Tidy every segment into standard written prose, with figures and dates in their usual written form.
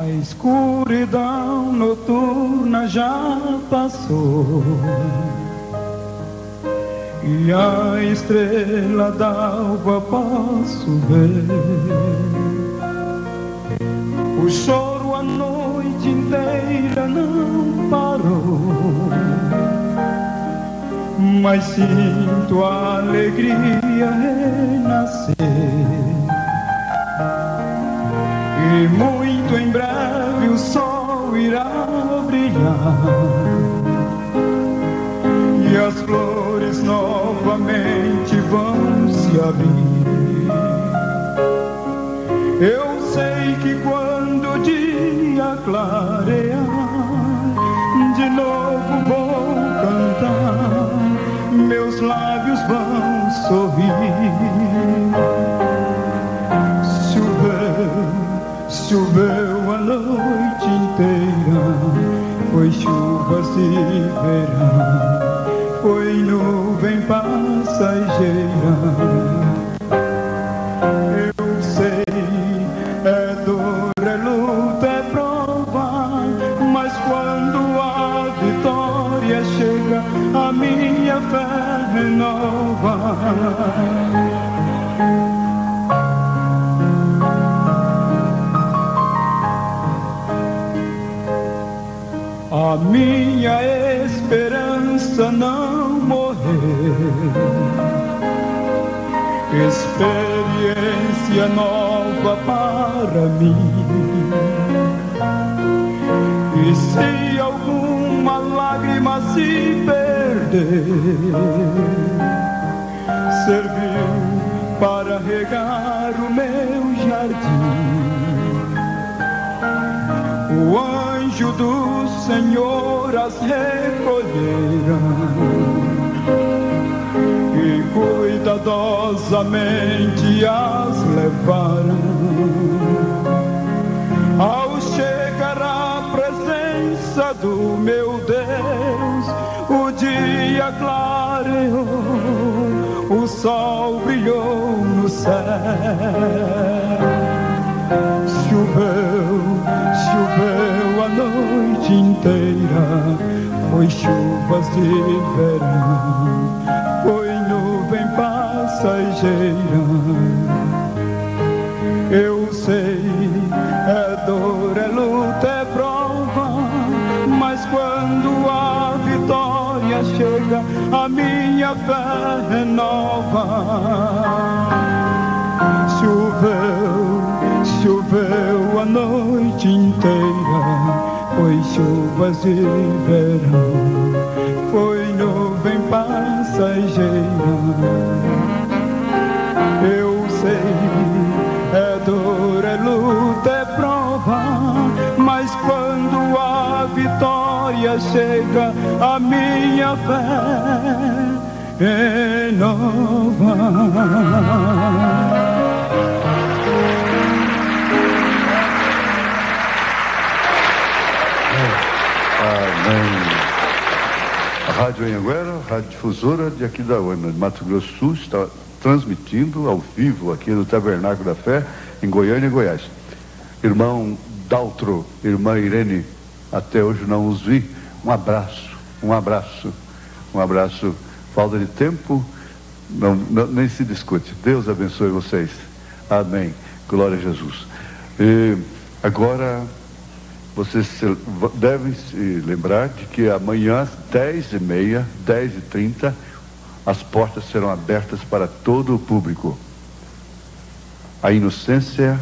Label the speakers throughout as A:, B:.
A: A escuridão noturna já passou e a estrela d'alva posso ver. O choro a noite inteira não parou, mas sinto a alegria renascer. E muito em breve o sol irá brilhar e as flores novamente vão se abrir. Eu sei que quando o dia clarear, de novo vou cantar, meus lábios vão sorrir. Choveu a noite inteira, foi chuvas de verão, foi nuvem passageira. Eu sei, é dor, é luta, é prova, mas quando a vitória chega, a minha fé renova. A minha esperança não morreu, experiência nova para mim. E se alguma lágrima se perder, serviu para regar o meu jardim. O anjo do Senhor as recolherá e cuidadosamente as levará. Ao chegar à presença do meu Deus, o dia clareou, o sol brilhou no céu. Choveu a noite inteira, foi chuvas de verão, foi nuvem passageira. Eu sei, é dor, é luta, é prova, mas quando a vitória chega, a minha fé renova. Choveu a noite inteira, foi chuvas de verão, foi nuvem passageira. Eu sei, é dor, é luta, é prova, mas quando a vitória chega, a minha fé renova.
B: A Rádio Anhanguera, Rádio Difusora de aqui da UEMA, de Mato Grosso do Sul, está transmitindo ao vivo aqui no Tabernáculo da Fé, em Goiânia, Goiás. Irmão Daltro, irmã Irene, até hoje não os vi. Um abraço. Falta de tempo, nem se discute. Deus abençoe vocês. Amém. Glória a Jesus. E agora, vocês devem se lembrar de que amanhã às 10h30, 10h30, as portas serão abertas para todo o público. A inocência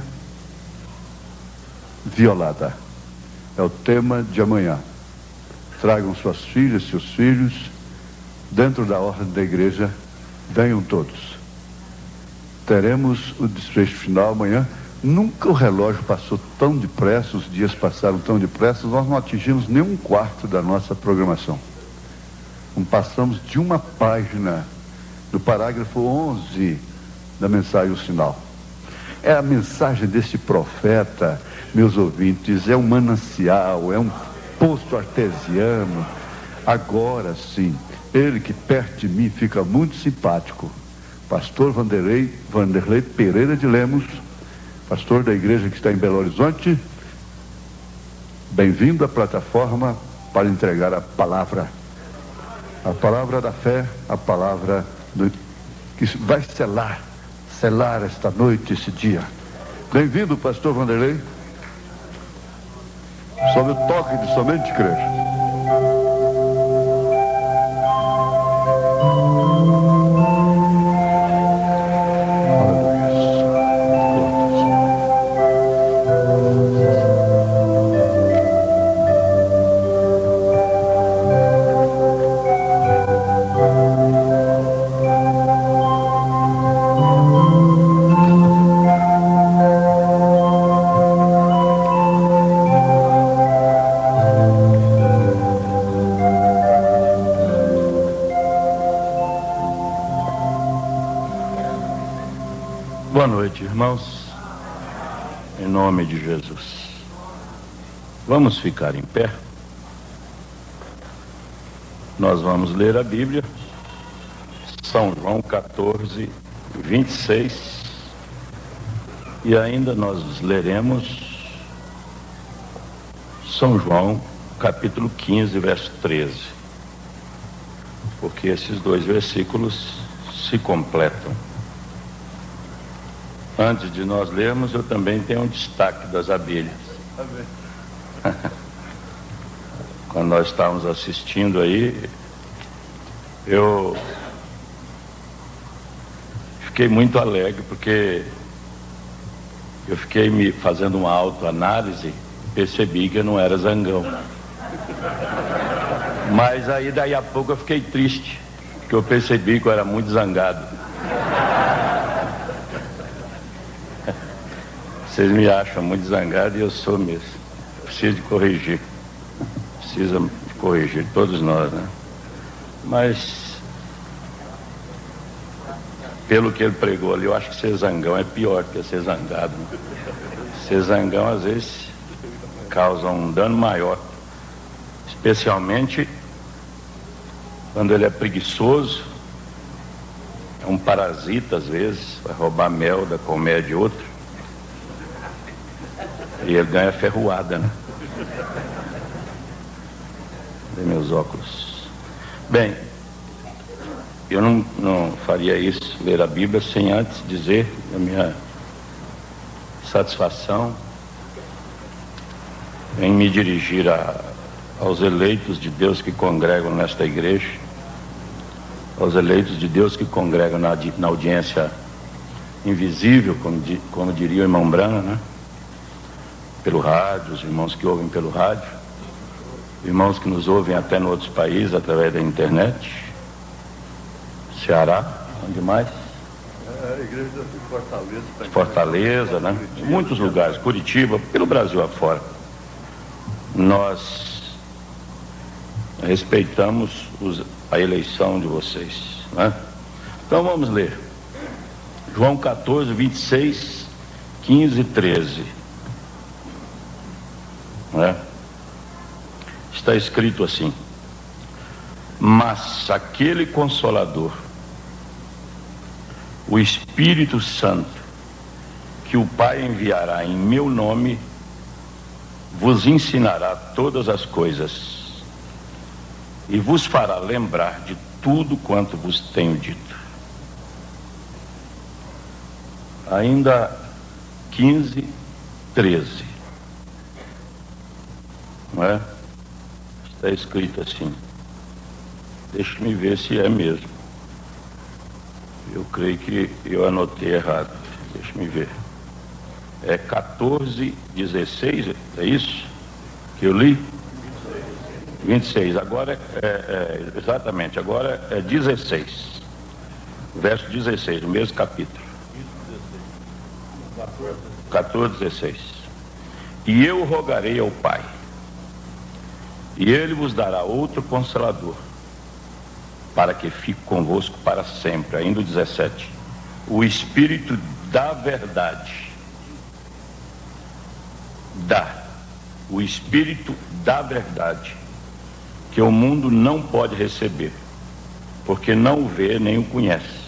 B: violada é o tema de amanhã. Tragam suas filhas, seus filhos, dentro da ordem da igreja, venham todos. Teremos o desfecho final amanhã. Nunca o relógio passou tão depressa, os dias passaram tão depressa, nós não atingimos nem um quarto da nossa programação. Não passamos de uma página do parágrafo 11 da mensagem O Sinal. É a mensagem desse profeta, meus ouvintes, é um manancial, é um poço artesiano. Agora sim, ele que perto de mim fica muito simpático, pastor Vanderlei Pereira de Lemos, pastor da igreja que está em Belo Horizonte, Bem-vindo à plataforma para entregar a palavra da fé, a palavra que vai selar esta noite, esse dia. Bem-vindo, pastor Vanderlei, sob o toque de somente crer.
C: Boa noite, irmãos, em nome de Jesus. Vamos ficar em pé. Nós vamos ler a Bíblia, São João 14, 26, e ainda nós leremos São João capítulo 15, verso 13, porque esses dois versículos se completam. Antes de nós lermos, eu também tenho um destaque das abelhas. Quando nós estávamos assistindo aí, eu fiquei muito alegre, porque eu fiquei me fazendo uma autoanálise e percebi que eu não era zangão. Mas aí daí a pouco eu fiquei triste, porque eu percebi que eu era muito zangado. Vocês me acham muito zangado e eu sou mesmo. Preciso de corrigir. Precisa de corrigir, todos nós, né? Mas, pelo que ele pregou ali, eu acho que ser zangão é pior que ser zangado, né? Ser zangão, às vezes, causa um dano maior. Especialmente quando ele é preguiçoso, é um parasita, às vezes, vai roubar mel da colmeia de outro. E ele ganha ferroada, né? Dê meus óculos. Bem, eu não faria isso, ler a Bíblia, sem antes dizer a minha satisfação em me dirigir aos eleitos de Deus que congregam nesta igreja, aos eleitos de Deus que congregam na audiência invisível, como diria o irmão Brana, né? Pelo rádio, os irmãos que ouvem pelo rádio, irmãos que nos ouvem até em outros países através da internet, Ceará, onde mais?
B: A igreja de Fortaleza.
C: Fortaleza, né? Em muitos lugares, Curitiba, pelo Brasil afora. Nós respeitamos a eleição de vocês, né? Então vamos ler. João 14, 26, 15 e 13. Está escrito assim: mas aquele Consolador, o Espírito Santo, que o Pai enviará em meu nome, vos ensinará todas as coisas e vos fará lembrar de tudo quanto vos tenho dito. Ainda 15, 13. Não é? Está escrito assim. Deixe-me ver se é mesmo. Eu creio que eu anotei errado. Deixe-me ver. É 14, 16, é isso que eu li? 26. Agora exatamente, agora é 16. Verso 16, o mesmo capítulo. 14, 16. E eu rogarei ao Pai, e ele vos dará outro Consolador, para que fique convosco para sempre. Ainda o 17. O Espírito da verdade. O Espírito da verdade, que o mundo não pode receber, porque não o vê nem o conhece,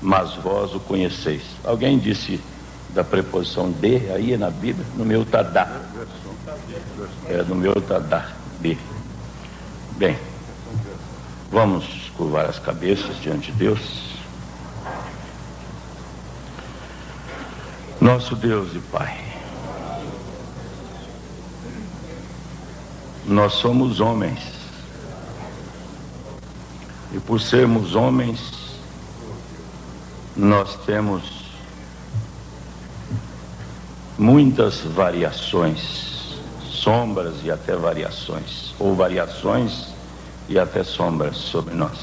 C: mas vós o conheceis. Alguém disse da preposição de aí na Bíblia? No meu está dá. No meu está da B. Bem, vamos curvar as cabeças diante de Deus. Nosso Deus e Pai, nós somos homens, e por sermos homens, nós temos muitas variações, sombras e até variações, ou variações e até sombras sobre nós.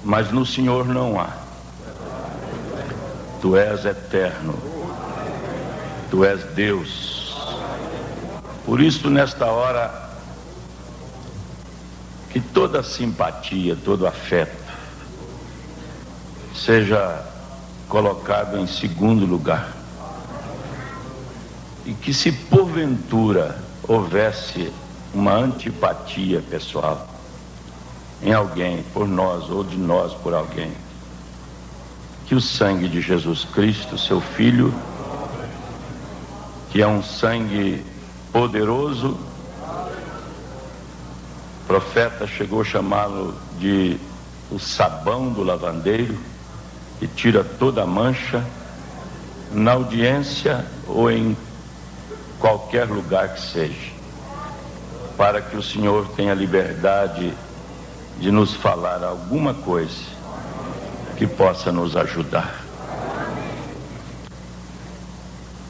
C: Mas no Senhor não há. Tu és eterno, Tu és Deus. Por isso, nesta hora, que toda simpatia, todo afeto seja colocado em segundo lugar. E que, se porventura houvesse uma antipatia pessoal em alguém por nós, ou de nós por alguém, que o sangue de Jesus Cristo, seu Filho, que é um sangue poderoso, o profeta chegou a chamá-lo de o sabão do lavandeiro, que tira toda a mancha, na audiência ou em qualquer lugar que seja, para que o Senhor tenha liberdade de nos falar alguma coisa que possa nos ajudar.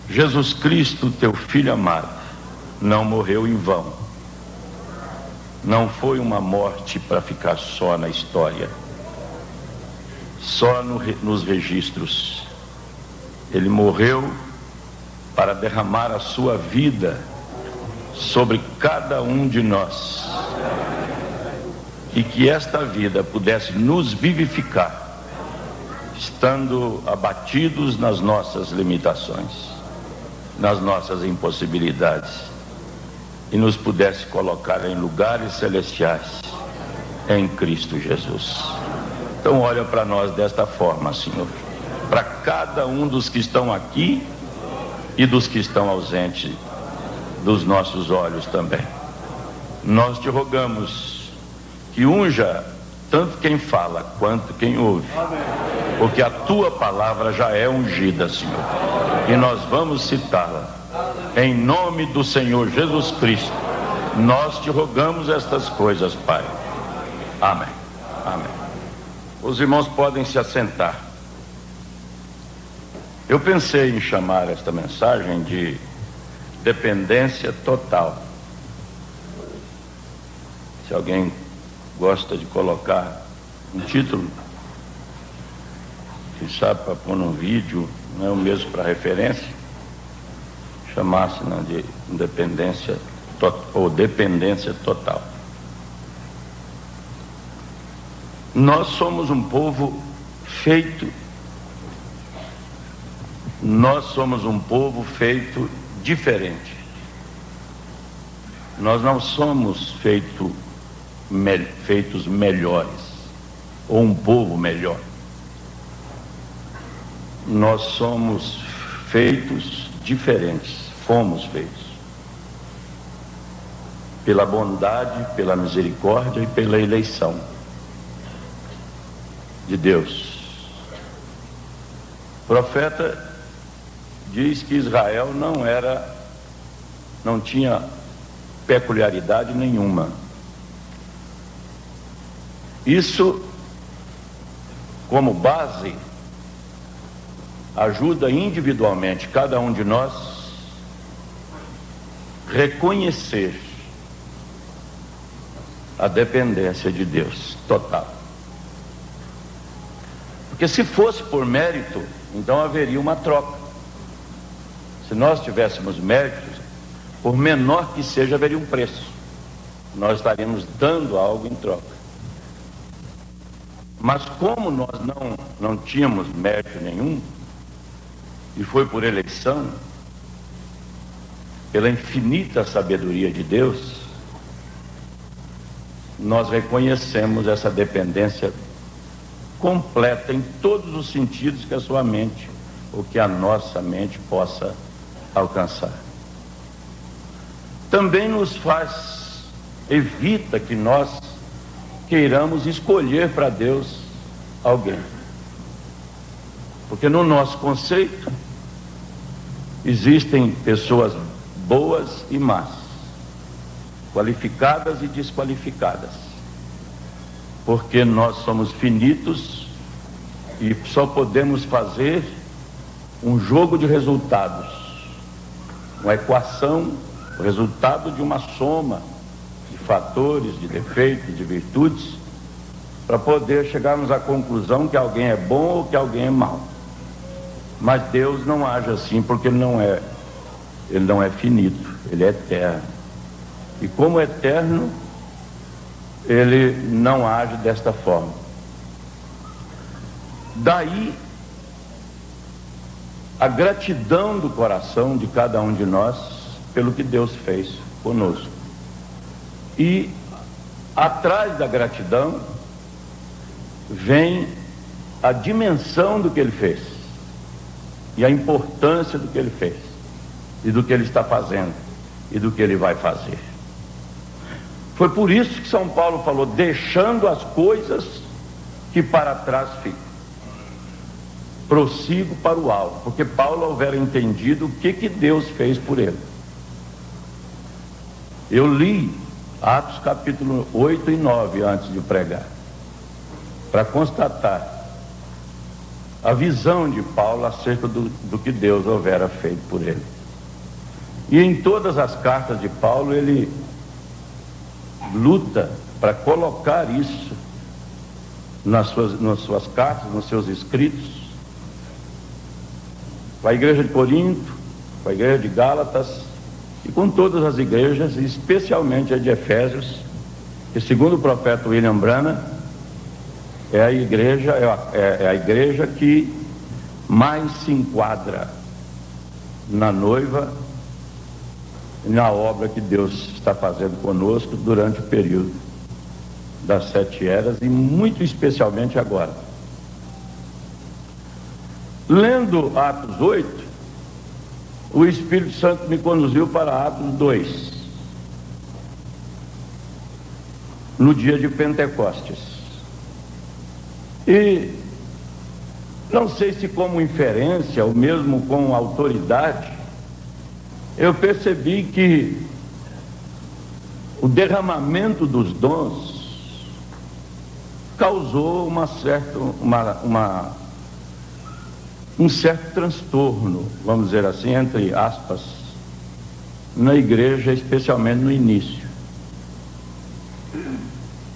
C: Jesus Cristo, teu Filho amado, não morreu em vão. Não foi uma morte para ficar só na história, só nos registros. Ele morreu para derramar a sua vida sobre cada um de nós, e que esta vida pudesse nos vivificar, estando abatidos nas nossas limitações, nas nossas impossibilidades, e nos pudesse colocar em lugares celestiais em Cristo Jesus. Então olha para nós desta forma, Senhor, para cada um dos que estão aqui e dos que estão ausentes dos nossos olhos também. Nós te rogamos que unja tanto quem fala quanto quem ouve, porque a tua palavra já é ungida, Senhor, e nós vamos citá-la em nome do Senhor Jesus Cristo. Nós te rogamos estas coisas, Pai. Amém. Amém. Os irmãos podem se assentar. Eu pensei em chamar esta mensagem de dependência total. Se alguém gosta de colocar um título, quem sabe para pôr num vídeo, não é o mesmo para referência, chamasse de independência ou dependência total. Nós somos um povo feito, nós somos um povo feito diferente. Nós não somos feitos melhores, ou um povo melhor. Nós somos feitos diferentes, fomos feitos pela bondade, pela misericórdia e pela eleição de Deus. O profeta diz que Israel não tinha peculiaridade nenhuma. Isso, como base, ajuda individualmente cada um de nós reconhecer a dependência de Deus total. Porque se fosse por mérito, então haveria uma troca. Se nós tivéssemos méritos, por menor que seja, haveria um preço. Nós estaríamos dando algo em troca. Mas como nós não tínhamos mérito nenhum, e foi por eleição, pela infinita sabedoria de Deus, nós reconhecemos essa dependência completa em todos os sentidos que a sua mente, ou que a nossa mente possa alcançar. também evita que nós queiramos escolher para Deus alguém. Porque no nosso conceito existem pessoas boas e más, qualificadas e desqualificadas, porque nós somos finitos e só podemos fazer um jogo de resultados, uma equação, o resultado de uma soma de fatores, de defeitos, de virtudes, para poder chegarmos à conclusão que alguém é bom ou que alguém é mau. Mas Deus não age assim, porque ele não é finito, ele é eterno. E como eterno, ele não age desta forma. Daí a gratidão do coração de cada um de nós pelo que Deus fez conosco. E atrás da gratidão vem a dimensão do que ele fez e a importância do que ele fez e do que ele está fazendo e do que ele vai fazer. Foi por isso que São Paulo falou: deixando as coisas que para trás ficam, prossigo para o alto, porque Paulo houvera entendido o que Deus fez por ele. Eu li Atos capítulo 8 e 9 antes de pregar, para constatar a visão de Paulo acerca do que Deus houvera feito por ele. E em todas as cartas de Paulo ele luta para colocar isso nas suas cartas, nos seus escritos, com a igreja de Corinto, com a igreja de Gálatas e com todas as igrejas, especialmente a de Efésios, que segundo o profeta William Branham é a igreja que mais se enquadra na noiva, na obra que Deus está fazendo conosco durante o período das 7 eras e muito especialmente agora. Lendo Atos 8, o Espírito Santo me conduziu para Atos 2, no dia de Pentecostes. E não sei se como inferência ou mesmo com autoridade, eu percebi que o derramamento dos dons causou um certo transtorno, vamos dizer assim, entre aspas, na igreja, especialmente no início.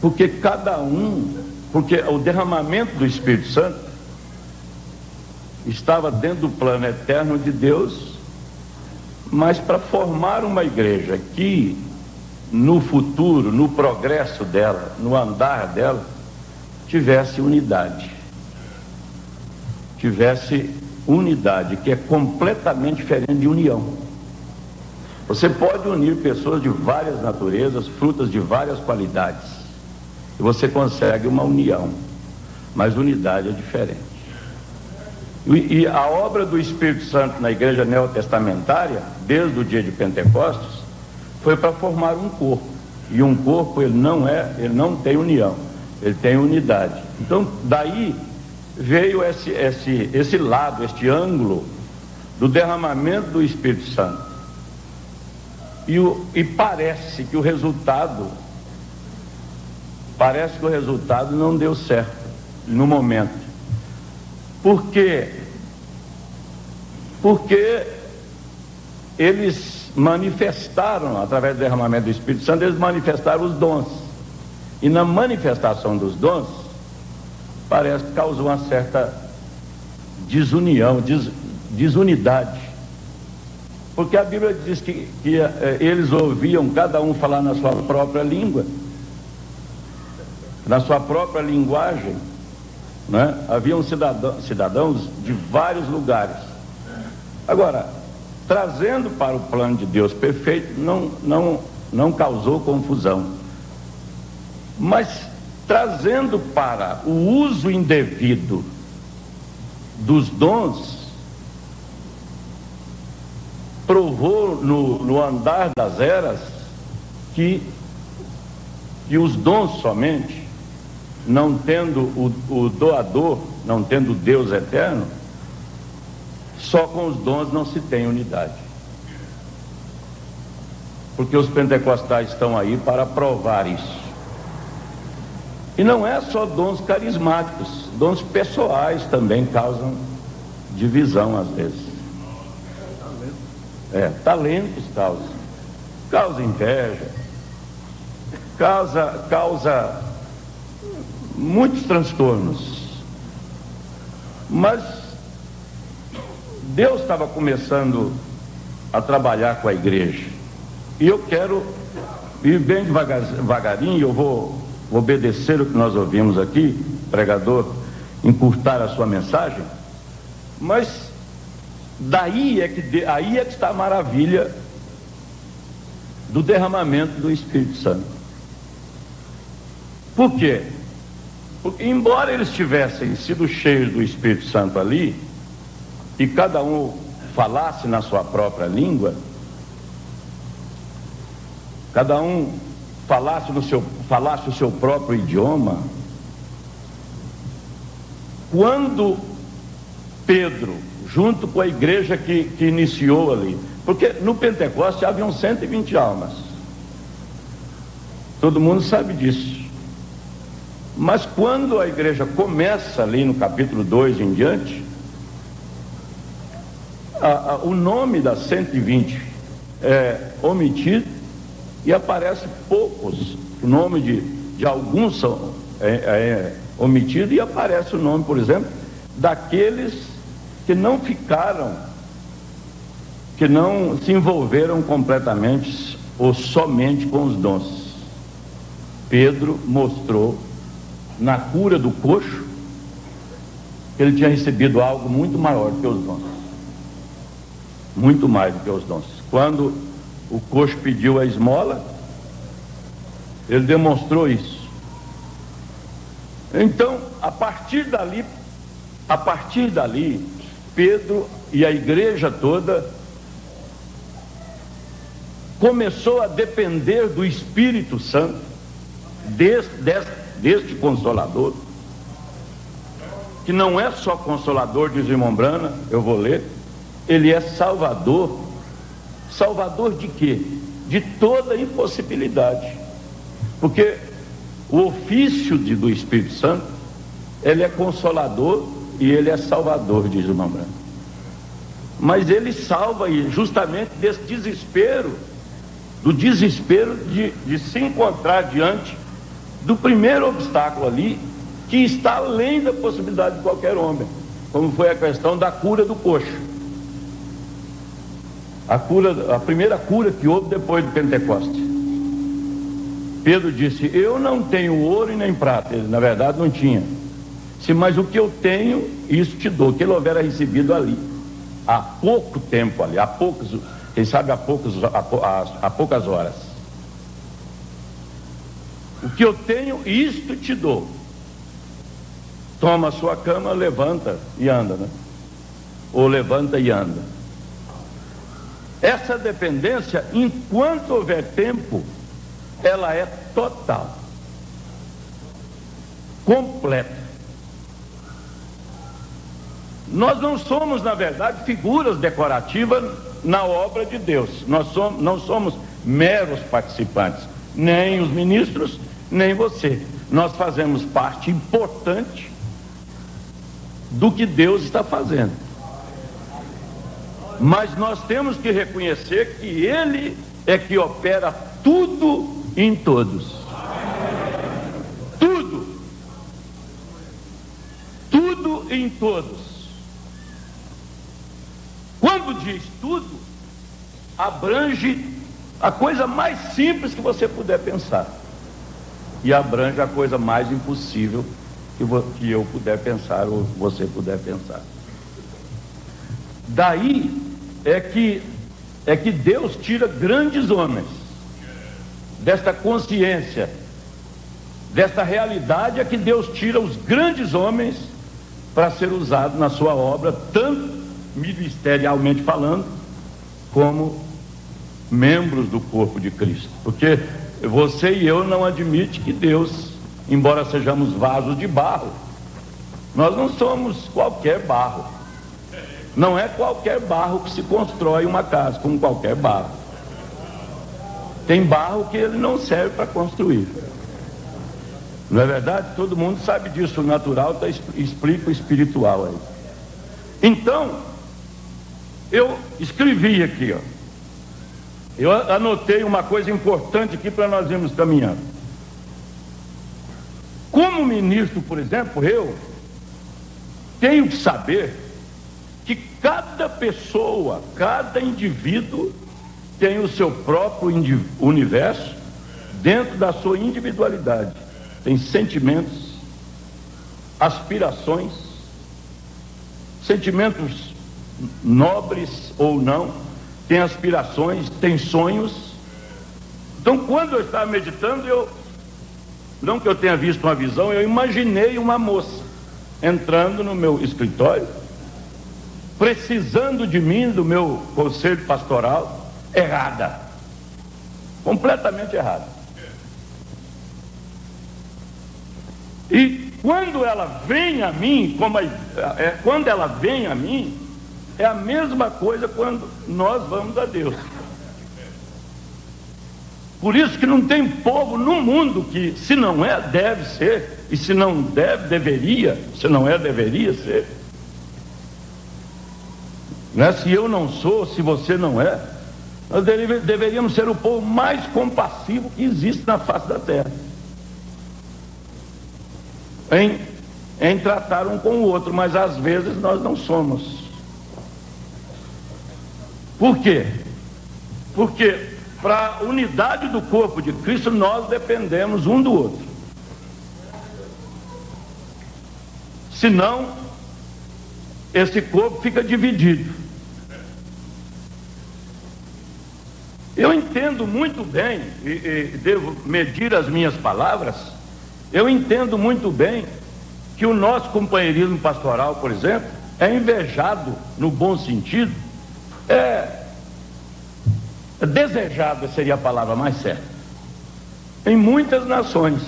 C: Porque o derramamento do Espírito Santo estava dentro do plano eterno de Deus, mas para formar uma igreja que no futuro, no progresso dela, no andar dela, tivesse unidade, que é completamente diferente de união. Você pode unir pessoas de várias naturezas, frutas de várias qualidades, e você consegue uma união, mas unidade é diferente. E a obra do Espírito Santo na igreja neotestamentária, desde o dia de Pentecostes, foi para formar um corpo. E um corpo ele não tem união, ele tem unidade. Então daí veio esse lado, este ângulo do derramamento do Espírito Santo. E parece que o resultado não deu certo no momento. Por quê? Porque eles manifestaram, através do derramamento do Espírito Santo, eles manifestaram os dons. E na manifestação dos dons, parece que causou uma certa desunião, desunidade. Porque a Bíblia diz que eles ouviam cada um falar na sua própria língua, na sua própria linguagem, né? Haviam cidadãos de vários lugares. Agora, trazendo para o plano de Deus perfeito, não causou confusão. Mas trazendo para o uso indevido dos dons, provou no andar das eras que os dons somente, não tendo o doador, não tendo Deus eterno, só com os dons não se tem unidade. Porque os pentecostais estão aí para provar isso. E não é só dons carismáticos, dons pessoais também causam divisão às vezes. Talentos causa inveja, causa muitos transtornos. Mas Deus estava começando a trabalhar com a igreja, e eu quero ir bem devagarinho. Eu vou obedecer o que nós ouvimos aqui, pregador, encurtar a sua mensagem, mas aí é que está a maravilha do derramamento do Espírito Santo. Por quê? Porque embora eles tivessem sido cheios do Espírito Santo ali, e cada um falasse na sua própria língua, cada um falasse o seu próprio idioma, quando Pedro, junto com a igreja que iniciou ali, porque no Pentecoste haviam 120 almas, todo mundo sabe disso, mas quando a igreja começa ali no capítulo 2 em diante, o nome das 120 é omitido e aparece poucos. O nome de alguns são omitido, e aparece o nome, por exemplo, daqueles que não ficaram, que não se envolveram completamente ou somente com os dons. Pedro mostrou na cura do coxo que ele tinha recebido algo muito maior do que os dons, muito mais do que os dons. Quando o coxo pediu a esmola, ele demonstrou isso. Então, a partir dali, Pedro e a igreja toda começou a depender do Espírito Santo, deste Consolador, que não é só Consolador, diz o irmão Brana, eu vou ler, ele é Salvador. Salvador de quê? De toda impossibilidade. Porque o ofício do Espírito Santo, ele é Consolador e ele é Salvador, diz o irmão Brana. Mas ele salva justamente desse desespero, do desespero de se encontrar diante do primeiro obstáculo ali, que está além da possibilidade de qualquer homem, como foi a questão da cura do coxo. A primeira cura que houve depois do Pentecoste. Pedro disse: eu não tenho ouro e nem prata. Ele, na verdade, não tinha. Mas o que eu tenho, isso te dou. Que ele houvera recebido ali, há pouco tempo ali, quem sabe há poucas horas. O que eu tenho, isto te dou. Toma a sua cama, levanta e anda, né? Ou levanta e anda. Essa dependência, enquanto houver tempo, ela é total, completa. Nós não somos, na verdade, figuras decorativas na obra de Deus. Nós não somos meros participantes, nem os ministros, nem você. Nós fazemos parte importante do que Deus está fazendo. Mas nós temos que reconhecer que Ele é que opera tudo em todos. Tudo em todos. Quando diz tudo, abrange a coisa mais simples que você puder pensar, e abrange a coisa mais impossível que eu puder pensar ou você puder pensar. Daí é que Deus tira grandes homens desta consciência, desta realidade, é que Deus tira os grandes homens para ser usado na sua obra, tanto ministerialmente falando, como membros do corpo de Cristo, porque você e eu não admite que Deus, embora sejamos vasos de barro, nós não somos qualquer barro. Não é qualquer barro que se constrói uma casa, como qualquer barro. Tem barro que ele não serve para construir. Não é verdade? Todo mundo sabe disso. O natural explica o espiritual aí. Então, eu escrevi aqui, ó. Eu anotei uma coisa importante aqui para nós irmos caminhando. Como ministro, por exemplo, eu tenho que saber que cada pessoa, cada indivíduo tem o seu próprio universo dentro da sua individualidade. Tem sentimentos, aspirações, sentimentos nobres ou não, tem aspirações, tem sonhos. Então, quando eu estava meditando, não que eu tenha visto uma visão, eu imaginei uma moça entrando no meu escritório, precisando de mim, do meu conselho pastoral, errada, completamente errada. E quando ela vem a mim, quando ela vem a mim, é a mesma coisa quando nós vamos a Deus. Por isso que não tem povo no mundo que, se não é, deve ser, e se não deve, deveria, se não é, deveria ser. Não é? Se eu não sou, se você não é, nós deveríamos ser o povo mais compassivo que existe na face da terra, em tratar um com o outro, mas às vezes nós não somos. Por quê? Porque para a unidade do corpo de Cristo nós dependemos um do outro. Senão esse corpo fica dividido. Eu entendo muito bem, e devo medir as minhas palavras, eu entendo muito bem que o nosso companheirismo pastoral, por exemplo, é invejado no bom sentido, desejado seria a palavra mais certa, em muitas nações,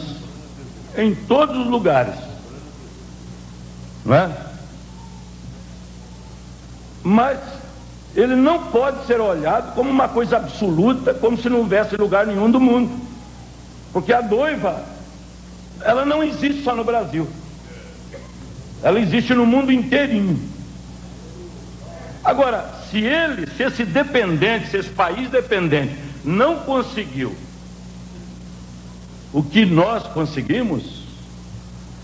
C: em todos os lugares, não é? Mas ele não pode ser olhado como uma coisa absoluta, como se não houvesse lugar nenhum do mundo, porque a noiva, ela não existe só no Brasil, ela existe no mundo inteirinho. Agora, se esse dependente, se esse país dependente não conseguiu o que nós conseguimos,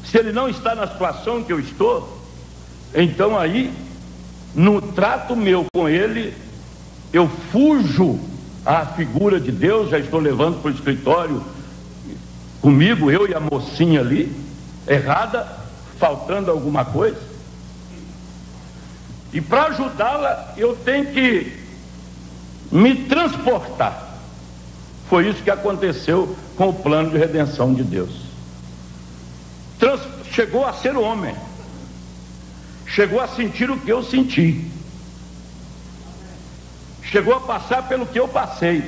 C: se ele não está na situação que eu estou, então aí, no trato meu com ele, eu fujo à figura de Deus, já estou levando para o escritório comigo, eu e a mocinha ali, errada, faltando alguma coisa. E para ajudá-la, eu tenho que me transportar. Foi isso que aconteceu com o plano de redenção de Deus. Chegou a ser homem. Chegou a sentir o que eu senti. Chegou a passar pelo que eu passei,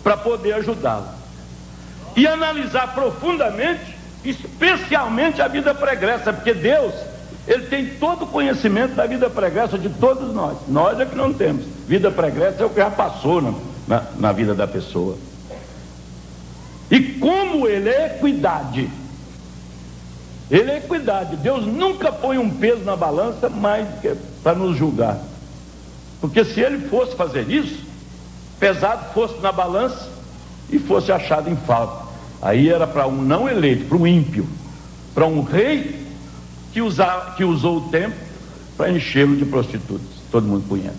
C: para poder ajudá-la. E analisar profundamente, especialmente a vida pregressa, porque Deus, Ele tem todo o conhecimento da vida pregressa de todos nós. Nós é que não temos. Vida pregressa é o que já passou na vida da pessoa. E como Ele é equidade, Ele é equidade. Deus nunca põe um peso na balança mais do que para nos julgar. Porque se Ele fosse fazer isso, pesado fosse na balança e fosse achado em falta, aí era para um não eleito, para um ímpio, para um rei que usou o templo para enchê-lo de prostitutas. Todo mundo conhece.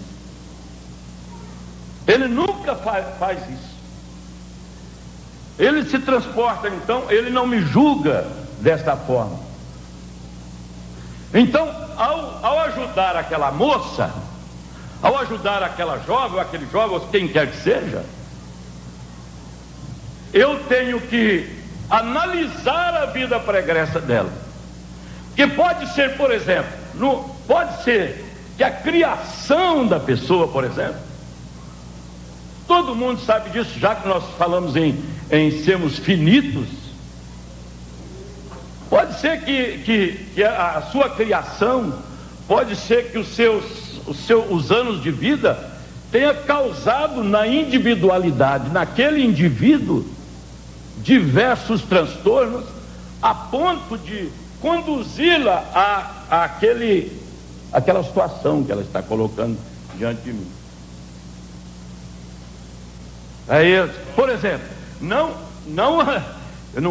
C: Ele nunca faz isso. Ele se transporta, então, ele não me julga desta forma. Então, ao ajudar aquela moça, ao ajudar aquela jovem, ou aquele jovem, ou quem quer que seja, eu tenho que analisar a vida pregressa dela. Que pode ser, por exemplo, pode ser que a criação da pessoa, por exemplo, Todo mundo sabe disso, já que nós falamos em sermos finitos. Pode ser que a sua criação, pode ser que os anos de vida tenha causado na individualidade, naquele indivíduo, diversos transtornos, a ponto de conduzi-la àquela situação que ela está colocando diante de mim. Aí, por exemplo, não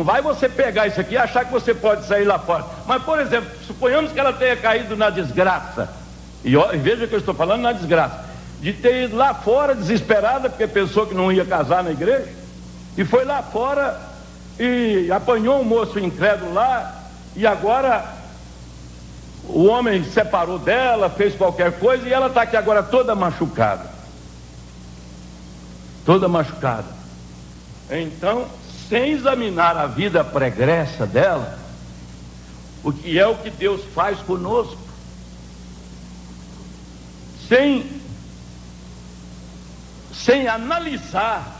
C: vai você pegar isso aqui e achar que você pode sair lá fora. Mas, por exemplo, suponhamos que ela tenha caído na desgraça, e veja que eu estou falando na desgraça, de ter ido lá fora desesperada, porque pensou que não ia casar na igreja, e foi lá fora e apanhou um moço incrédulo lá, e agora o homem separou dela, fez qualquer coisa, e ela está aqui agora toda machucada. Toda machucada. Então, sem examinar a vida pregressa dela, o que é o que Deus faz conosco, sem analisar,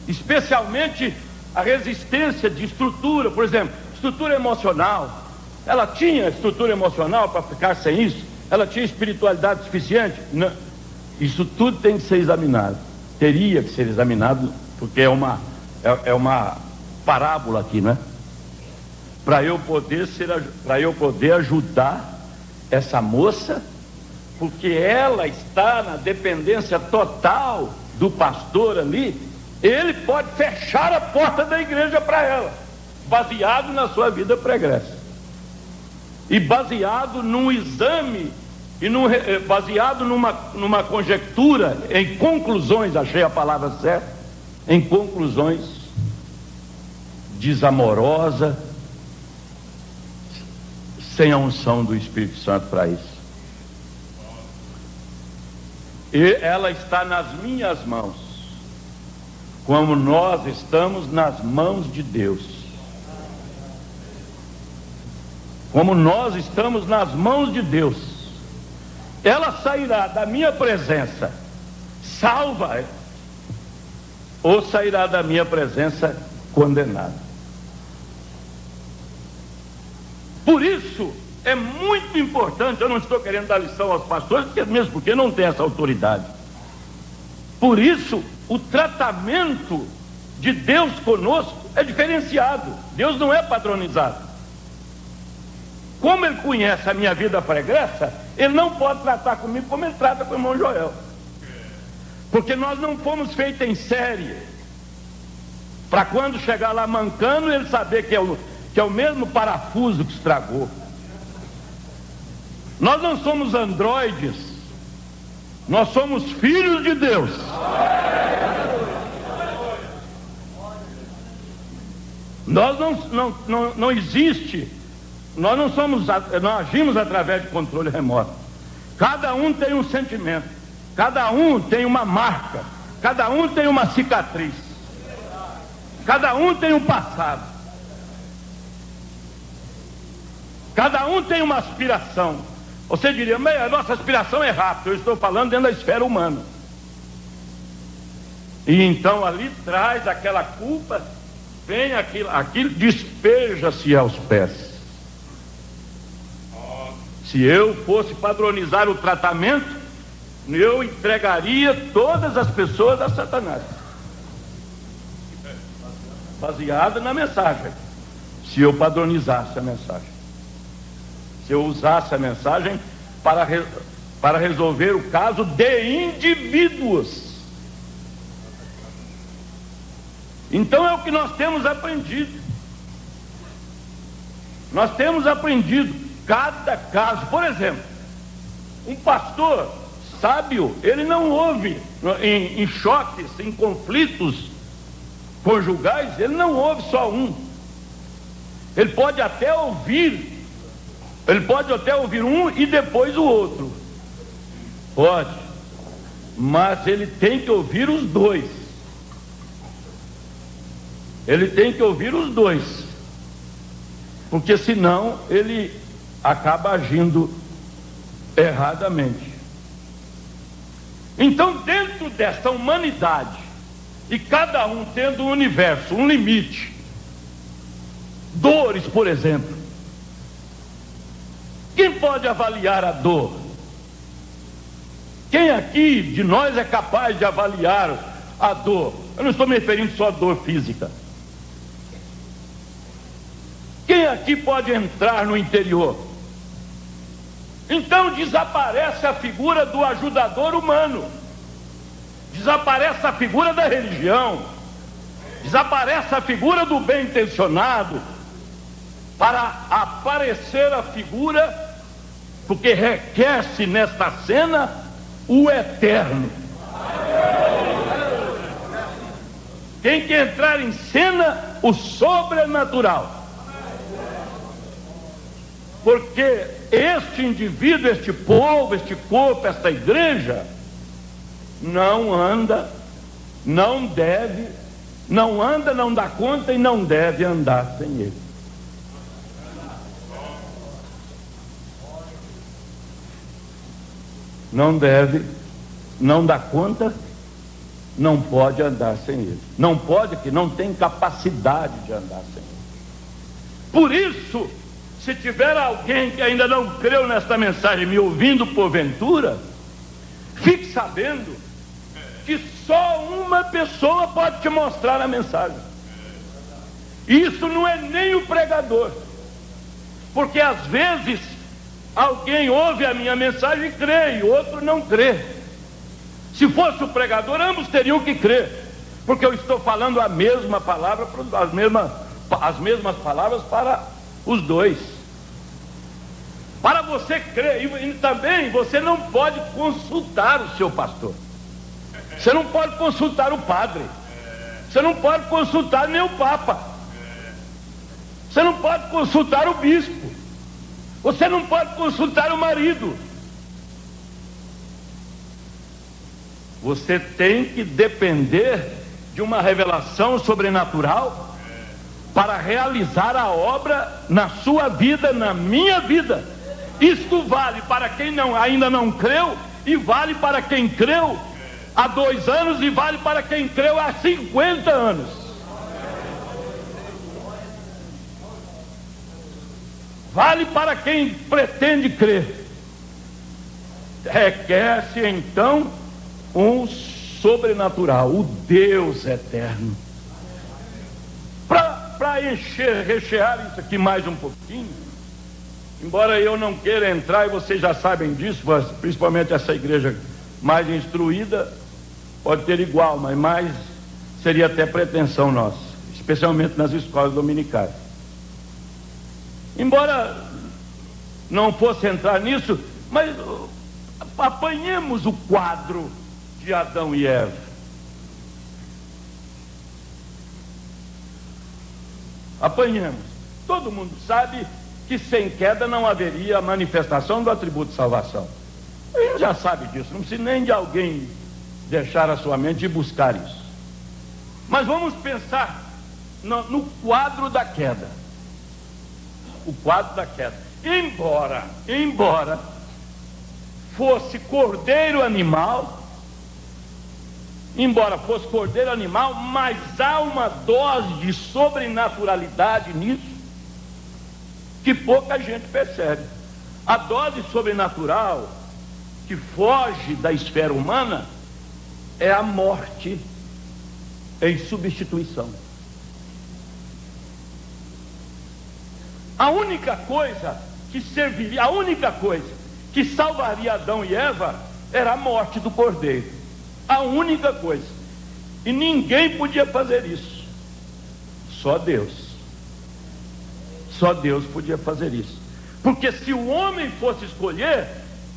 C: especialmente a resistência de estrutura, por exemplo, estrutura emocional. Ela tinha estrutura emocional para ficar sem isso? Ela tinha espiritualidade suficiente? Não. Isso tudo tem que ser examinado. Teria que ser examinado, porque é uma parábola aqui, né? Para eu poder ajudar essa moça, porque ela está na dependência total do pastor ali. Ele pode fechar a porta da igreja para ela, baseado na sua vida pregressa, e baseado num exame, e baseado numa conjectura, em conclusões, achei a palavra certa, em conclusões desamorosa, sem a unção do Espírito Santo para isso. E ela está nas minhas mãos, como nós estamos nas mãos de Deus. Como nós estamos nas mãos de Deus. Ela sairá da minha presença salva, ou sairá da minha presença condenada. Por isso é muito importante, eu não estou querendo dar lição aos pastores, mesmo porque não tem essa autoridade. Por isso, o tratamento de Deus conosco é diferenciado. Deus não é padronizado. Como Ele conhece a minha vida pregressa, Ele não pode tratar comigo como Ele trata com o irmão Joel. Porque nós não fomos feitos em série, para quando chegar lá mancando, Ele saber que é o mesmo parafuso que estragou. Nós não somos androides, nós somos filhos de Deus. Nós não existe, nós não agimos através de controle remoto. Cada um tem um sentimento, cada um tem uma marca, cada um tem uma cicatriz, cada um tem um passado, cada um tem uma aspiração. Você diria, mas a nossa aspiração é rápida. Eu estou falando dentro da esfera humana. E então ali traz aquela culpa, vem aquilo despeja-se aos pés. Se eu fosse padronizar o tratamento, eu entregaria todas as pessoas a Satanás, baseada na mensagem. Se eu padronizasse a mensagem, se eu usasse a mensagem para resolver o caso de indivíduos. Então é o que nós temos aprendido. Nós temos aprendido cada caso. Por exemplo, um pastor sábio, ele não ouve em choques, em conflitos conjugais, ele não ouve só um. Ele pode até ouvir um e depois o outro. Pode. Mas ele tem que ouvir os dois. Ele tem que ouvir os dois. Porque senão ele acaba agindo erradamente. Então, dentro dessa humanidade, e cada um tendo um universo, um limite, dores, por exemplo, quem pode avaliar a dor? Quem aqui de nós é capaz de avaliar a dor? Eu não estou me referindo só à dor física. Quem aqui pode entrar no interior? Então desaparece a figura do ajudador humano, desaparece a figura da religião, desaparece a figura do bem-intencionado, para aparecer a figura, porque requer-se nesta cena o eterno. Tem que entrar em cena o sobrenatural. Porque este indivíduo, este povo, este corpo, esta igreja, não anda, não deve, não anda, não dá conta e não deve andar sem ele. Não deve, não dá conta, não pode andar sem ele. Não pode, que não tem capacidade de andar sem ele. Por isso, se tiver alguém que ainda não creu nesta mensagem, me ouvindo porventura, fique sabendo que só uma pessoa pode te mostrar a mensagem. Isso não é nem o pregador, porque às vezes alguém ouve a minha mensagem e crê, e outro não crê. Se fosse o pregador, ambos teriam que crer, porque eu estou falando a mesma palavra, as mesmas palavras para os dois. Para você crer, e também você não pode consultar o seu pastor, você não pode consultar o padre, você não pode consultar nem o papa, você não pode consultar o bispo, você não pode consultar o marido. Você tem que depender de uma revelação sobrenatural para realizar a obra na sua vida, na minha vida. Isto vale para quem ainda não creu, e vale para quem creu há 2 anos, e vale para quem creu há 50 anos. Vale para quem pretende crer. Requer-se então um sobrenatural, o Deus eterno. Para rechear isso aqui mais um pouquinho, embora eu não queira entrar, e vocês já sabem disso, principalmente essa igreja mais instruída pode ter igual, mas mais seria até pretensão nossa, especialmente nas escolas dominicais. Embora não fosse entrar nisso, mas apanhemos o quadro de Adão e Eva. Apanhemos. Todo mundo sabe que sem queda não haveria manifestação do atributo de salvação. A gente já sabe disso, não precisa nem de alguém deixar a sua mente e buscar isso. Mas vamos pensar no quadro da queda. O quadro da queda. Embora fosse cordeiro animal, mas há uma dose de sobrenaturalidade nisso que pouca gente percebe. A dose sobrenatural que foge da esfera humana é a morte em substituição. A única coisa que salvaria Adão e Eva era a morte do cordeiro. A única coisa. E ninguém podia fazer isso. Só Deus. Só Deus podia fazer isso. Porque se o homem fosse escolher,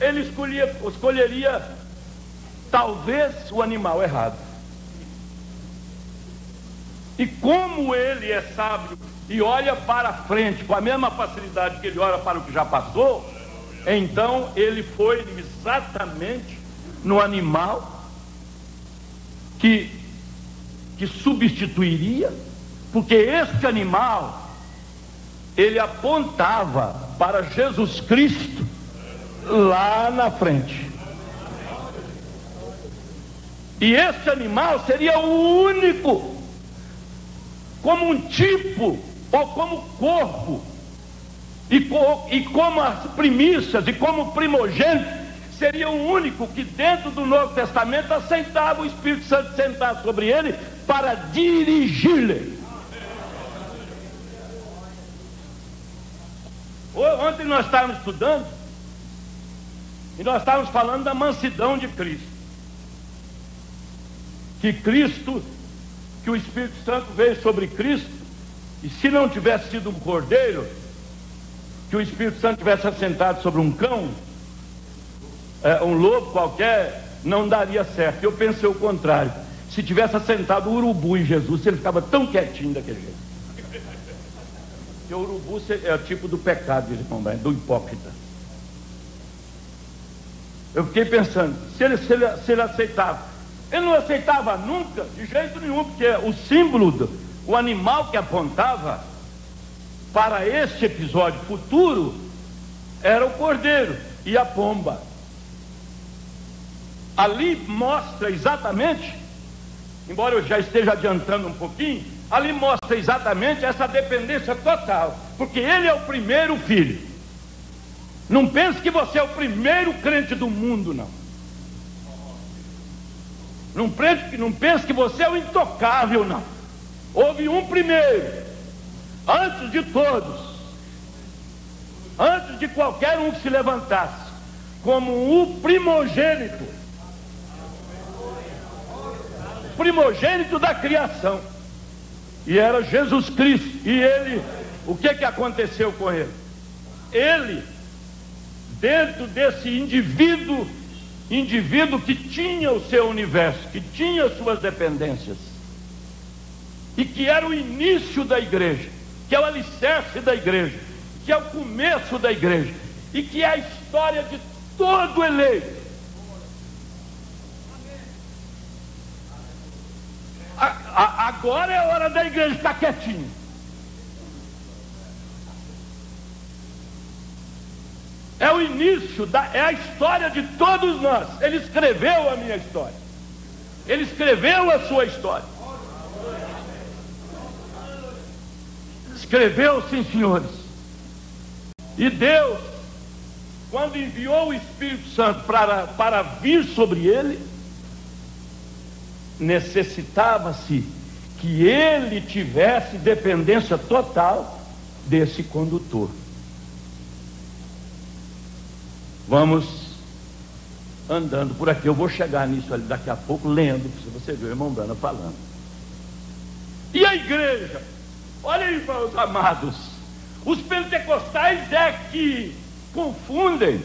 C: ele escolheria talvez o animal errado. E como ele é sábio e olha para frente com a mesma facilidade que ele olha para o que já passou, então ele foi exatamente no animal que substituiria, porque este animal ele apontava para Jesus Cristo lá na frente. E esse animal seria o único, como um tipo, ou como corpo, e como as primícias, e como primogênito, seria o único que dentro do Novo Testamento aceitava o Espírito Santo sentar sobre ele para dirigi-lo. Ontem nós estávamos estudando e nós estávamos falando da mansidão de Cristo. Que o Espírito Santo veio sobre Cristo, e se não tivesse sido um cordeiro, que o Espírito Santo tivesse assentado sobre um cão, um lobo qualquer, não daria certo. Eu pensei o contrário. Se tivesse assentado o urubu em Jesus, ele ficava tão quietinho daquele jeito. Porque o urubu é o tipo do pecado, irmão, do hipócrita. Eu fiquei pensando, se ele aceitava. Ele não aceitava nunca, de jeito nenhum, porque o símbolo, o animal que apontava para este episódio futuro, era o cordeiro e a pomba. Ali mostra exatamente, embora eu já esteja adiantando um pouquinho, ali mostra exatamente essa dependência total, porque ele é o primeiro filho. Não pense que você é o primeiro crente do mundo, não. Não pense que você é o intocável, não. Houve um primeiro, antes de todos, antes de qualquer um que se levantasse, como o primogênito da criação, e era Jesus Cristo. E ele, o que aconteceu com ele? Ele, dentro desse indivíduo que tinha o seu universo, que tinha suas dependências, e que era o início da igreja, que é o alicerce da igreja, que é o começo da igreja, e que é a história de todo eleito. Agora é a hora da igreja ficar quietinha. É o início, é a história de todos nós. Ele escreveu a minha história. Ele escreveu a sua história. Escreveu, sim, senhores. E Deus, quando enviou o Espírito Santo para vir sobre ele, necessitava-se que ele tivesse dependência total desse condutor. Vamos andando por aqui. Eu vou chegar nisso ali daqui a pouco, lendo, se você viu o irmão Brana falando. E a igreja? Olha aí, meus amados, os pentecostais é que confundem,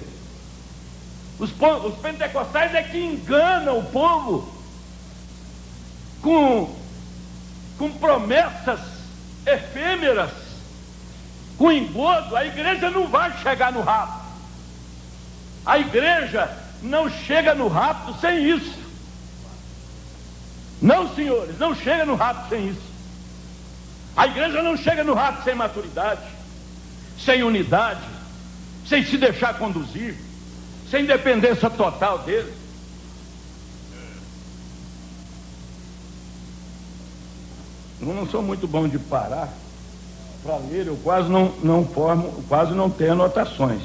C: os pentecostais é que enganam o povo com promessas efêmeras, com engodo. A igreja não vai chegar no rapto. A igreja não chega no rapto sem isso. Não, senhores, não chega no rapto sem isso. A igreja não chega no rapto sem maturidade, sem unidade, sem se deixar conduzir, sem dependência total dele. Eu não sou muito bom de parar para ler, eu quase não tenho anotações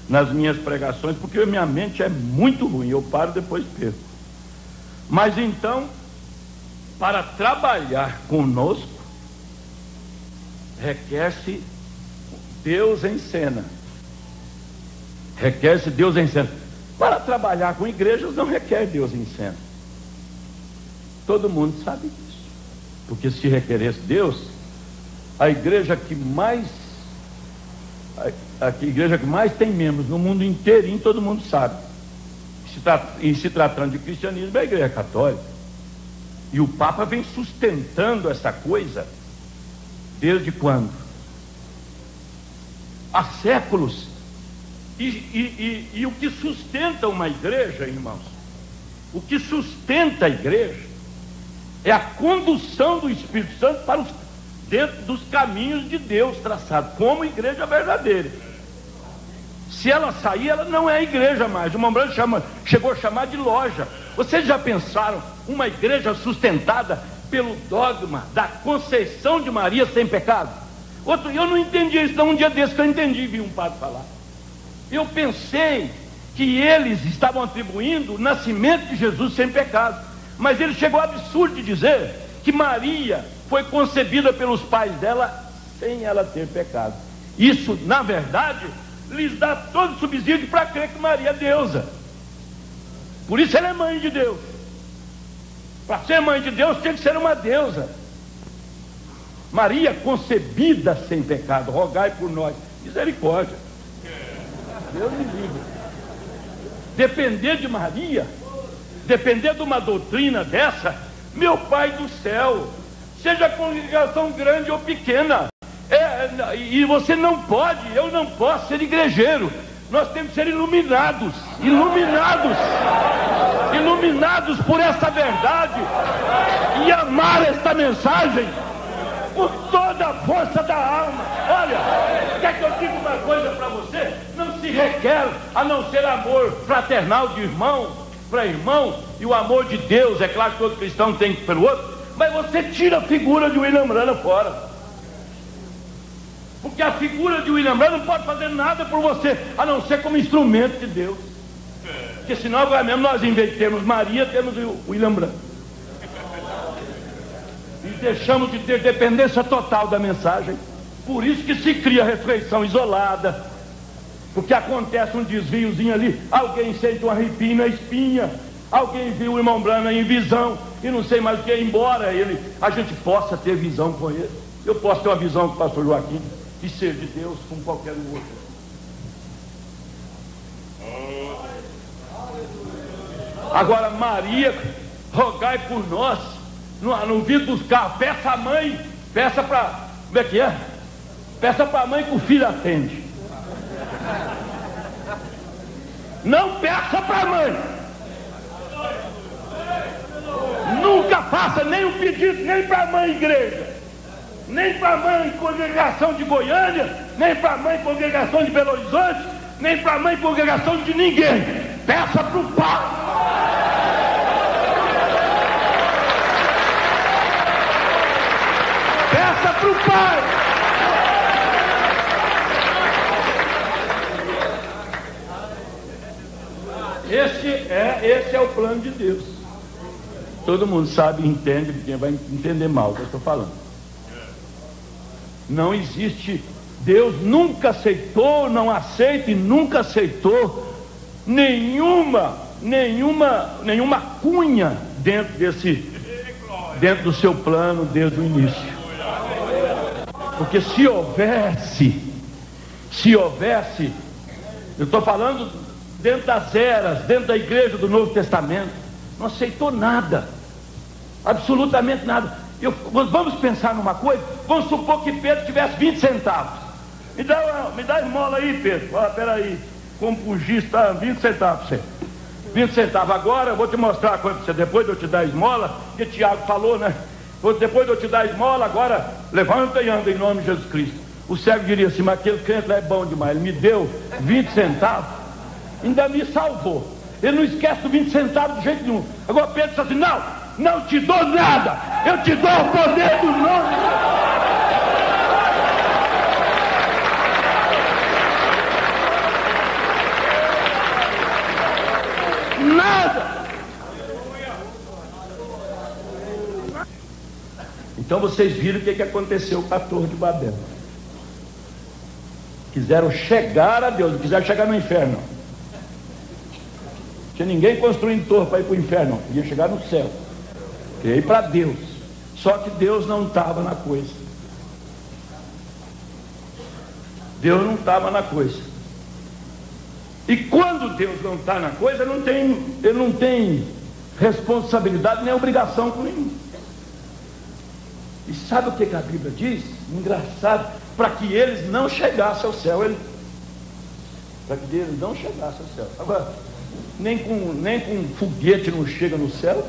C: nas minhas pregações, porque minha mente é muito ruim, eu paro e depois perco. Mas então, para trabalhar conosco, requer-se Deus em cena. Requer-se Deus em cena. Para trabalhar com igrejas não requer Deus em cena. Todo mundo sabe disso. Porque se requeresse Deus, a igreja que mais tem membros no mundo inteirinho, todo mundo sabe. Em se tratando de cristianismo, é a igreja católica. E o Papa vem sustentando essa coisa desde quando? Há séculos. E o que sustenta uma igreja, irmãos, o que sustenta a igreja é a condução do Espírito Santo dentro dos caminhos de Deus traçados, como igreja verdadeira. Se ela sair, ela não é igreja mais. O irmão Branco chegou a chamar de loja. Vocês já pensaram uma igreja sustentada pelo dogma da conceição de Maria sem pecado. Eu não entendi isso, não. Um dia desse que eu entendi, vi um padre falar. Eu pensei que eles estavam atribuindo o nascimento de Jesus sem pecado, mas ele chegou ao absurdo de dizer que Maria foi concebida pelos pais dela sem ela ter pecado. Isso, na verdade, lhes dá todo subsídio para crer que Maria é deusa. Por isso ela é mãe de Deus. Para ser mãe de Deus tem que ser uma deusa. Maria concebida sem pecado, rogai por nós. Misericórdia. Deus me livre. Depender de Maria, depender de uma doutrina dessa, meu Pai do céu, seja a congregação grande ou pequena, e você não pode, eu não posso ser igrejeiro. Nós temos que ser iluminados por essa verdade e amar esta mensagem com toda a força da alma. Olha, quer que eu diga uma coisa para você? Não se requer a não ser amor fraternal de irmão para irmão, e o amor de Deus, é claro que todo cristão tem pelo outro, mas você tira a figura de William Branham fora, porque a figura de William Branham não pode fazer nada por você, a não ser como instrumento de Deus. Porque senão agora mesmo nós, em vez de termos Maria, temos o William Branham. E deixamos de ter dependência total da mensagem. Por isso que se cria ressurreição isolada, porque acontece um desviozinho ali, alguém sente um arrepio na espinha, alguém viu o irmão Branham em visão, e não sei mais o que, embora a gente possa ter visão com ele. Eu posso ter uma visão com o pastor Joaquim e ser de Deus com qualquer outro. Agora, Maria, rogai por nós, no vidro dos carros, peça a mãe, peça para, como é que é? Peça para a mãe que o filho atende. Não peça para a mãe. Nunca faça nenhum pedido, nem para a mãe igreja, nem para a mãe congregação de Goiânia, nem para a mãe congregação de Belo Horizonte, nem para a mãe congregação de ninguém. Peça para o pai. Peça para o pai. Esse é o plano de Deus. Todo mundo sabe e entende, quem vai entender mal o que eu estou falando. Não existe, Deus nunca aceitou, não aceita e nunca aceitou nenhuma cunha dentro do seu plano desde o início. Porque se houvesse, eu estou falando dentro das eras, dentro da igreja do Novo Testamento, não aceitou nada, absolutamente nada. Vamos pensar numa coisa, vamos supor que Pedro tivesse 20 centavos. Me dá esmola aí, Pedro. Olha, peraí, como pugista, 20 centavos para você. 20 centavos. Agora eu vou te mostrar uma coisa para você. Depois de eu te dar esmola, que Tiago falou, né? Depois de eu te dar esmola, agora levanta e anda em nome de Jesus Cristo. O cego diria assim, mas aquele crente lá é bom demais. Ele me deu 20 centavos, ainda me salvou. Ele não esquece dos 20 centavos de jeito nenhum. Agora Pedro disse assim, não te dou nada, eu te dou o poder do nome. Nada. Então vocês viram o que aconteceu com a Torre de Babel. Quiseram chegar a Deus, não quiseram chegar no inferno. Não tinha ninguém construindo torre para ir para o inferno, não. Podia chegar no céu. Queria ir para Deus. Só que Deus não estava na coisa. Deus não estava na coisa. E quando Deus não está na coisa, ele não tem responsabilidade nem obrigação com nenhum. E sabe o que a Bíblia diz? Engraçado, para que eles não chegassem ao céu. Para que eles não chegassem ao céu. Agora, nem com foguete não chega no céu,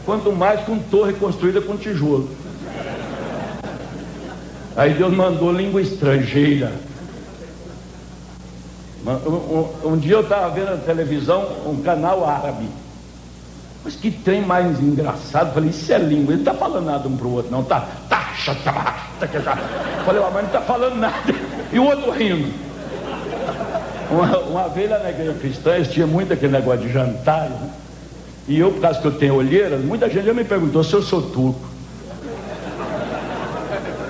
C: quanto mais com torre construída com tijolo. Aí Deus mandou língua estrangeira. Um dia eu estava vendo na televisão um canal árabe. Mas que trem mais engraçado. Falei, isso é língua, ele não está falando nada um para o outro, não. Falei, mas não está falando nada. E o outro rindo. Uma vez lá na igreja cristã, eles tinham muito aquele negócio de jantar, né? E eu, por causa que eu tenho olheiras, muita gente já me perguntou se eu sou turco.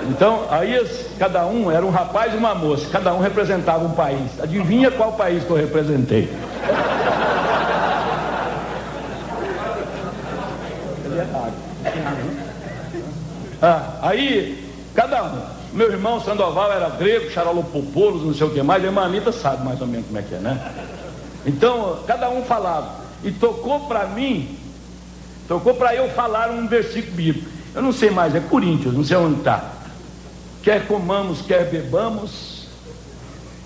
C: Então, aí cada um era um rapaz e uma moça, cada um representava um país. Adivinha qual país que eu representei? Aí, cada um. Meu irmão Sandoval era grego, Xaralopopoulos, não sei o que mais. A irmã Anitta sabe mais ou menos como é que é, né? Então, cada um falava. E tocou para mim, tocou para eu falar um versículo bíblico. Eu não sei mais, é Coríntios, não sei onde está. Quer comamos, quer bebamos,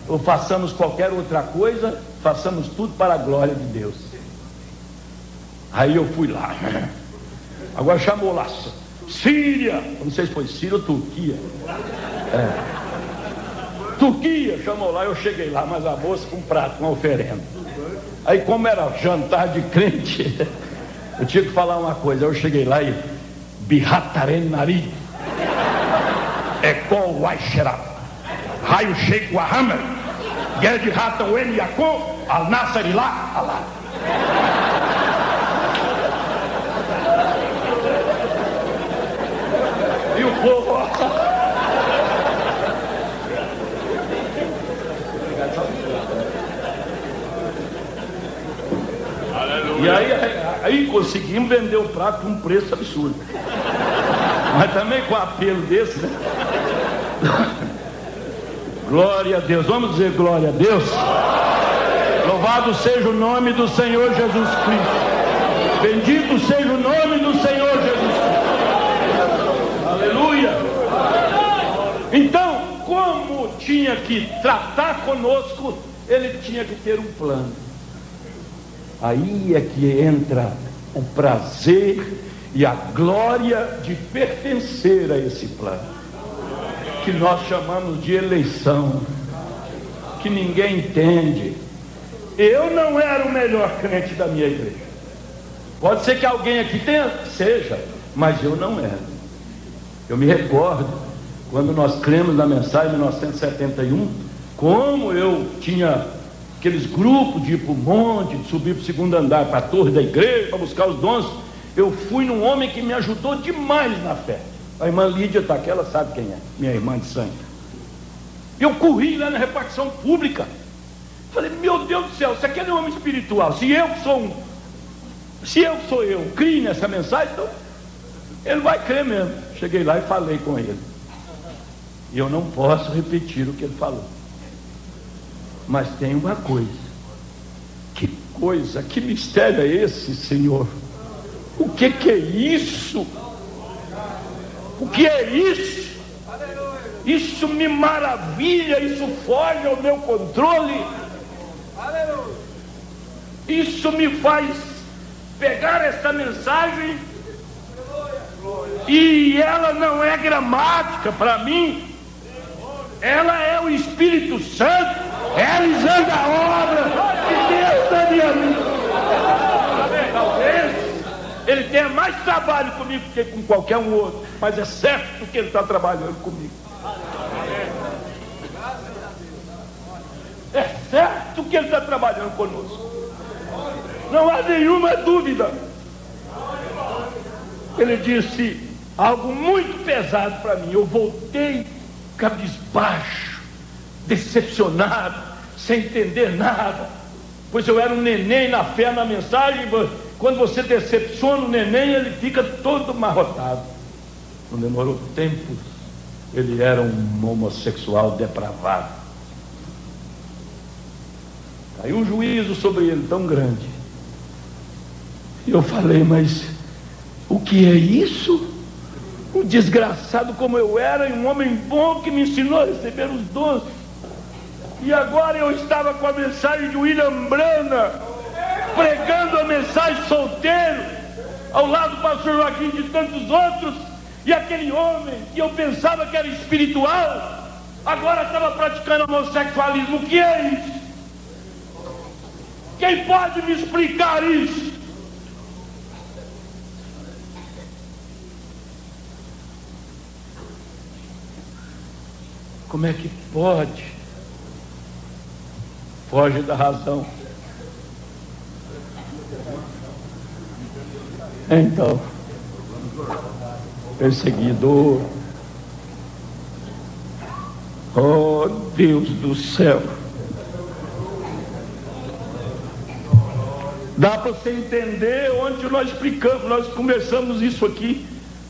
C: ou façamos qualquer outra coisa, façamos tudo para a glória de Deus. Aí eu fui lá. Agora chamou lá Síria, não sei se foi Síria ou Turquia. Turquia, chamou lá, eu cheguei lá, mas a moça com um prato, uma oferenda. Aí, como era jantar de crente, eu tinha que falar uma coisa. Eu cheguei lá e Bihatarenari Ekol Waisherap Raio Sheikh Wahamer Gerd Hata Wen Yako Al Nassarilá Alá. E o povo. E aí conseguimos vender o prato por um preço absurdo. Mas também com apelo desse, né? Glória a Deus. Vamos dizer glória a Deus. Louvado seja o nome do Senhor Jesus Cristo. Bendito seja o nome do Senhor Jesus Cristo. Aleluia. Então, como tinha que tratar conosco, ele tinha que ter um plano. Aí é que entra o prazer e a glória de pertencer a esse plano, que nós chamamos de eleição, que ninguém entende. Eu não era o melhor crente da minha igreja. Pode ser que alguém aqui seja, mas eu não era. Eu me recordo, quando nós cremos na mensagem de 1971, como eu tinha aqueles grupos de ir para o monte, de subir para o segundo andar, para a torre da igreja, para buscar os dons. Eu fui num homem que me ajudou demais na fé. A irmã Lídia está aqui, ela sabe quem é, minha irmã de sangue. Eu corri lá na repartição pública. Falei, meu Deus do céu, se aquele homem espiritual, se eu sou eu, criei nessa mensagem, então ele vai crer mesmo. Cheguei lá e falei com ele. E eu não posso repetir o que ele falou. Mas tem uma coisa. Que coisa, que mistério é esse, Senhor? O que é isso? O que é isso? Isso me maravilha, isso foge ao meu controle. Isso me faz pegar essa mensagem e ela não é gramática para mim. Ela é o Espírito Santo realizando a obra de Deus na minha vida. Talvez ele tenha mais trabalho comigo do que com qualquer um outro, mas é certo que ele está trabalhando comigo. É certo que ele está trabalhando conosco. Não há nenhuma dúvida. Ele disse algo muito pesado para mim. Eu voltei cabisbaixo, decepcionado, sem entender nada, pois eu era um neném na fé, na mensagem. Quando você decepciona o neném, ele fica todo amarrotado. Não demorou tempo, ele era um homossexual depravado. Caiu um juízo sobre ele tão grande. E eu falei, mas o que é isso? Um desgraçado como eu era, e um homem bom que me ensinou a receber os dons. E agora eu estava com a mensagem de William Branham, pregando a mensagem solteiro, ao lado do pastor Joaquim e de tantos outros. E aquele homem que eu pensava que era espiritual, agora estava praticando homossexualismo. O que é isso? Quem pode me explicar isso? Como é que pode? Foge da razão. Então, perseguidor, oh Deus do céu, dá para você entender onde nós explicamos, nós conversamos isso aqui.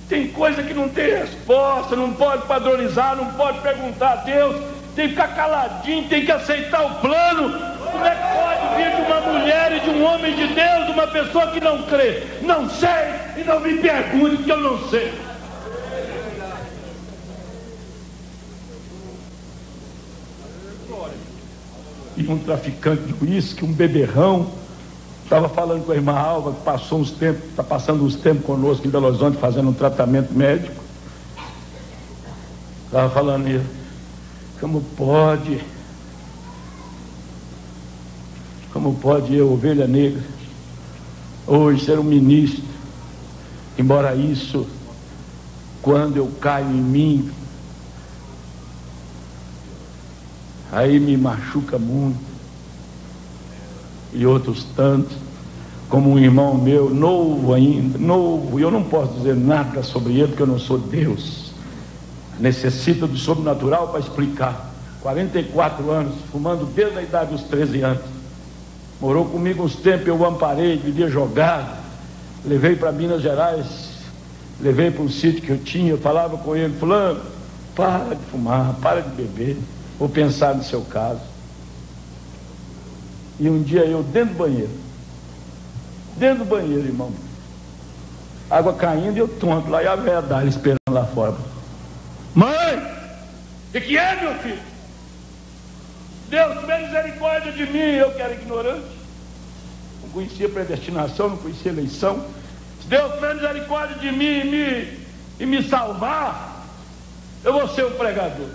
C: Tem coisa que não tem resposta, não pode padronizar, não pode perguntar a Deus, tem que ficar caladinho, tem que aceitar o plano. Como é que pode vir de uma mulher e de um homem de Deus, de uma pessoa que não crê? Não sei, e não me pergunte que eu não sei. E um traficante de uísque, um beberrão, estava falando com a irmã Alva, que passou uns tempos, está passando uns tempos conosco em Belo Horizonte, fazendo um tratamento médico. Estava falando isso. Como pode eu, ovelha negra, hoje ser um ministro, embora isso, quando eu caio em mim, aí me machuca muito, e outros tantos, como um irmão meu, novo ainda, novo, e eu não posso dizer nada sobre ele, porque eu não sou Deus, necessita do sobrenatural para explicar. 44 anos, fumando desde a idade dos 13 anos, morou comigo uns tempos, eu o amparei, vivia jogado, levei para Minas Gerais, levei para um sítio que eu tinha, eu falava com ele, fulano, para de fumar, para de beber, vou pensar no seu caso. E um dia eu dentro do banheiro, irmão, água caindo e eu tonto lá, e a velha Dália esperando lá fora. Mãe, o que é, meu filho? Deus, tenha misericórdia de mim. Eu que era ignorante, não conhecia predestinação, não conhecia eleição. Se Deus tenha misericórdia de mim e me salvar, eu vou ser um pregador.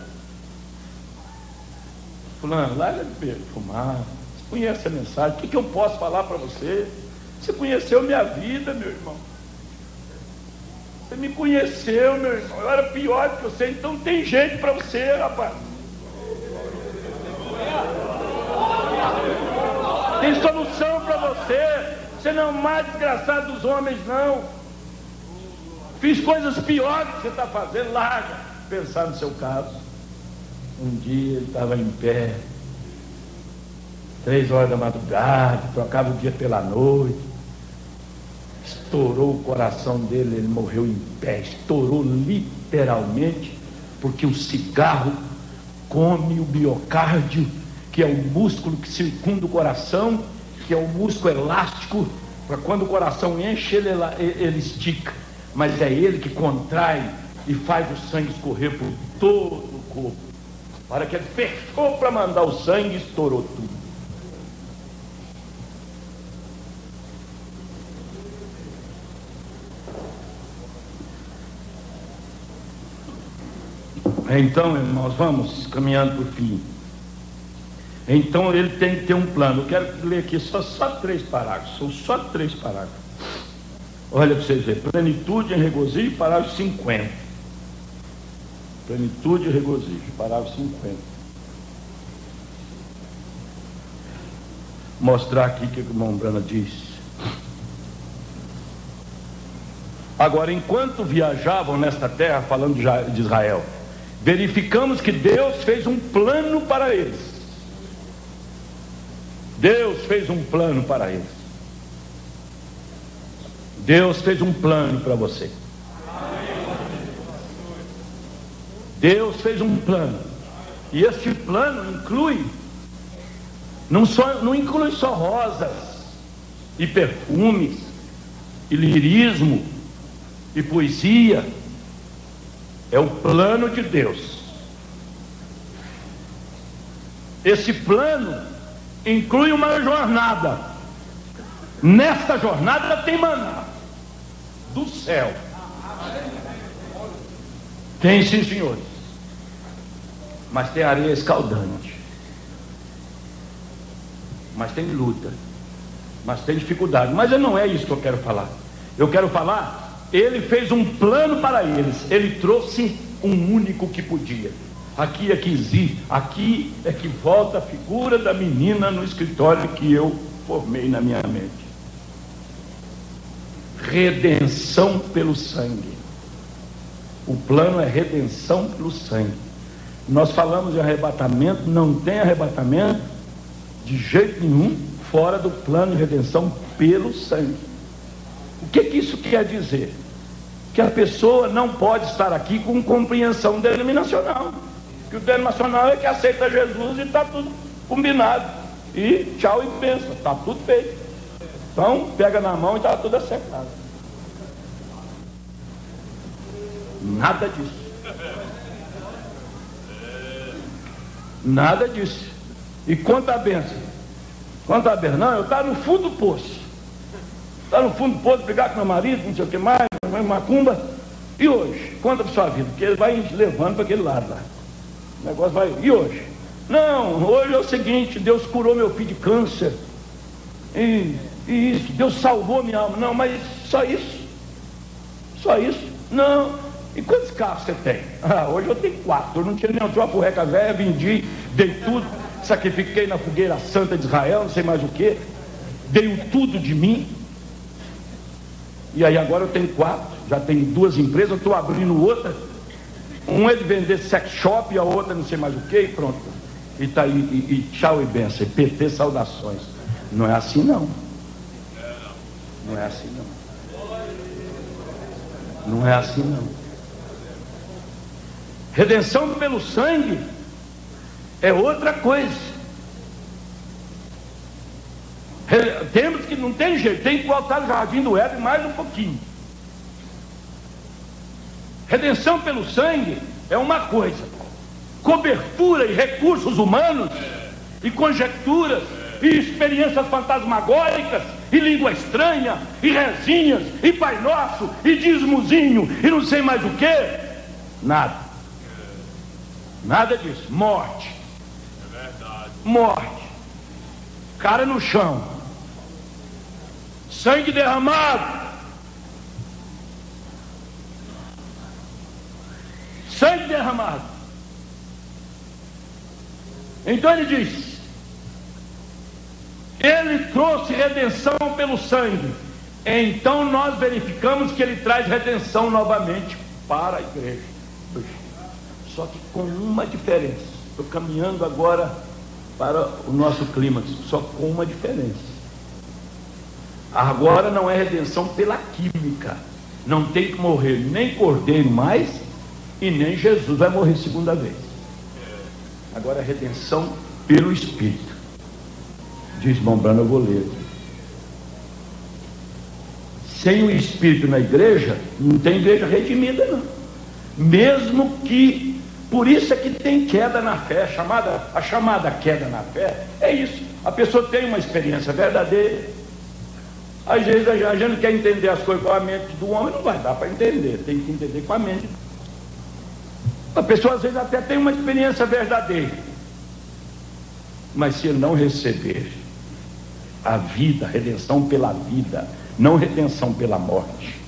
C: Fulano, larga de fumar, você conhece a mensagem, o que eu posso falar para você? Você conheceu minha vida, meu irmão. Você me conheceu, meu irmão. Eu era pior do que você, então tem jeito para você, rapaz. Tem solução para você. Você não é o mais desgraçado dos homens, não. Fiz coisas piores que você está fazendo. Larga. Pensar no seu caso. Um dia ele estava em pé, 3 horas da madrugada, trocava o dia pela noite. Estourou o coração dele, ele morreu em pé. Estourou literalmente, porque o cigarro come o miocárdio, que é o músculo que circunda o coração, que é o músculo elástico, para quando o coração enche, ele estica, mas é ele que contrai e faz o sangue escorrer por todo o corpo. A hora que ele fechou para mandar o sangue, estourou tudo. Então, irmãos, vamos caminhando para o fim. Então ele tem que ter um plano. Eu quero ler aqui só 3 parágrafos. São só 3 parágrafos. Olha para vocês verem. Plenitude em regozijo, parágrafo 50. Plenitude e regozijo, parágrafo 50. Mostrar aqui o que o irmão Brana diz. Agora, enquanto viajavam nesta terra, falando de Israel, verificamos que Deus fez um plano para eles. Deus fez um plano para eles. Deus fez um plano para você. Deus fez um plano. E este plano inclui, não inclui só rosas e perfumes e lirismo e poesia. É o plano de Deus. Esse plano inclui uma jornada. Nesta jornada tem maná do céu. Tem, sim, senhores. Mas tem areia escaldante. Mas tem luta. Mas tem dificuldade. Mas não é isso que eu quero falar. Eu quero falar, ele fez um plano para eles. Ele trouxe um único que podia. Aqui é que existe, aqui é que volta a figura da menina no escritório que eu formei na minha mente. Redenção pelo sangue. O plano é redenção pelo sangue. Nós falamos de arrebatamento, não tem arrebatamento de jeito nenhum fora do plano de redenção pelo sangue. O que isso quer dizer? Que a pessoa não pode estar aqui com compreensão denominacional. Que o denominacional é que aceita Jesus e está tudo combinado. E tchau e benção, está tudo feito. Então, pega na mão e está tudo acertado. Nada disso. Nada disso. E quanto à bênção? Quanto à bênção? Não, eu estava no fundo do poço. Estava no fundo do poço, brigar com meu marido, não sei o que mais, macumba. E hoje? Conta para sua vida, porque ele vai levando para aquele lado lá. O negócio vai. E hoje? Não, hoje é o seguinte: Deus curou meu filho de câncer. E isso, Deus salvou minha alma. Não, mas só isso? Só isso? Não. E quantos carros você tem? Hoje eu tenho 4. Eu não tinha nenhum, tinha uma furreca velha, vendi, dei tudo, sacrifiquei na fogueira santa de Israel, não sei mais o que, dei tudo de mim. E aí agora eu tenho 4, já tenho 2 empresas, eu estou abrindo outra. Um é de vender sex shop e a outra não sei mais o que, e pronto. E tá aí, e tchau e benção, e PT saudações. Não é assim não. Não é assim não. Não é assim não. Redenção pelo sangue é outra coisa. Temos que, não tem jeito, tem que voltar no jardim do Éden mais um pouquinho. Redenção pelo sangue é uma coisa. Cobertura e recursos humanos e conjecturas e experiências fantasmagóricas e língua estranha e rezinhas e Pai Nosso e dízimozinho e não sei mais o que. Nada. Nada disso. Morte.
D: É verdade.
C: Morte. Cara no chão. Sangue derramado. Sangue derramado. Então ele diz: ele trouxe redenção pelo sangue. Então nós verificamos que ele traz redenção novamente para a igreja. Só que com uma diferença. Estou caminhando agora para o nosso clímax, só com uma diferença. Agora não é redenção pela química. Não tem que morrer nem cordeiro mais, e nem Jesus vai morrer segunda vez. Agora é redenção pelo Espírito. Diz Mombrano, eu vou ler. Sem o Espírito na igreja, não tem igreja redimida não. Mesmo que, por isso é que tem queda na fé, a chamada queda na fé, é isso. A pessoa tem uma experiência verdadeira. Às vezes a gente quer entender as coisas com a mente do homem, não vai dar para entender, tem que entender com a mente. A pessoa às vezes até tem uma experiência verdadeira, mas se ele não receber a vida, redenção pela vida, não redenção pela morte,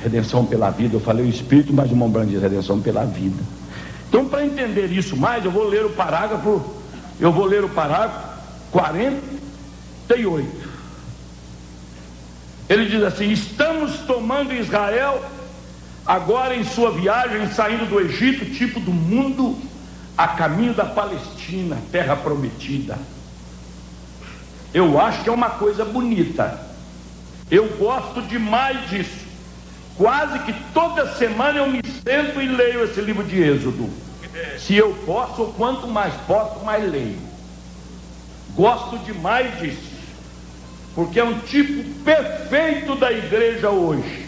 C: redenção pela vida, eu falei o Espírito, mas o Mombrano diz redenção pela vida. Então, para entender isso mais, eu vou ler o parágrafo 48. Ele diz assim: estamos tomando Israel agora em sua viagem, saindo do Egito, tipo do mundo, a caminho da Palestina, terra prometida. Eu acho que é uma coisa bonita. Eu gosto demais disso. Quase que toda semana eu me sento e leio esse livro de Êxodo. Se eu posso, ou quanto mais posso, mais leio. Gosto demais disso, porque é um tipo perfeito da igreja hoje.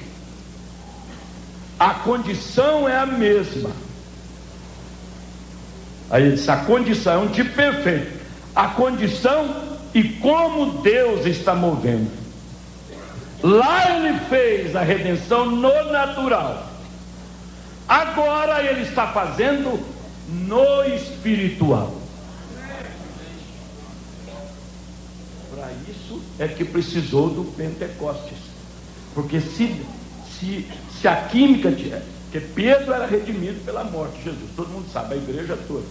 C: A condição é a mesma. Aí ele diz, a condição é um tipo perfeito. A condição e como Deus está movendo. Lá ele fez a redenção no natural. Agora ele está fazendo no espiritual. Para isso é que precisou do Pentecostes. Porque se a química Porque Pedro era redimido pela morte de Jesus, todo mundo sabe, a igreja toda.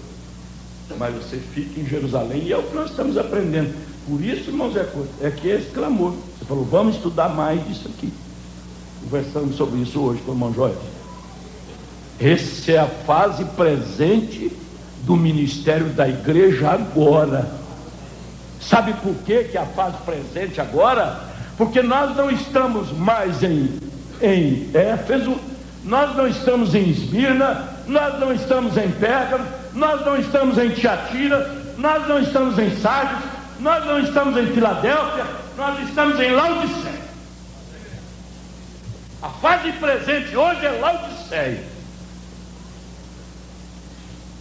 C: Mas você fica em Jerusalém, e é o que nós estamos aprendendo. Por isso, irmãos, é que esse clamor. Você falou, vamos estudar mais disso aqui. Conversamos sobre isso hoje com o irmão Joel. Essa é a fase presente do ministério da igreja agora. Sabe por que é a fase presente agora? Porque nós não estamos mais em Éfeso, nós não estamos em Esmirna, nós não estamos em Pérgamo, nós não estamos em Tiatira, nós não estamos em Sardes, nós não estamos em Filadélfia, nós estamos em Laodiceia. A fase presente hoje é Laodiceia.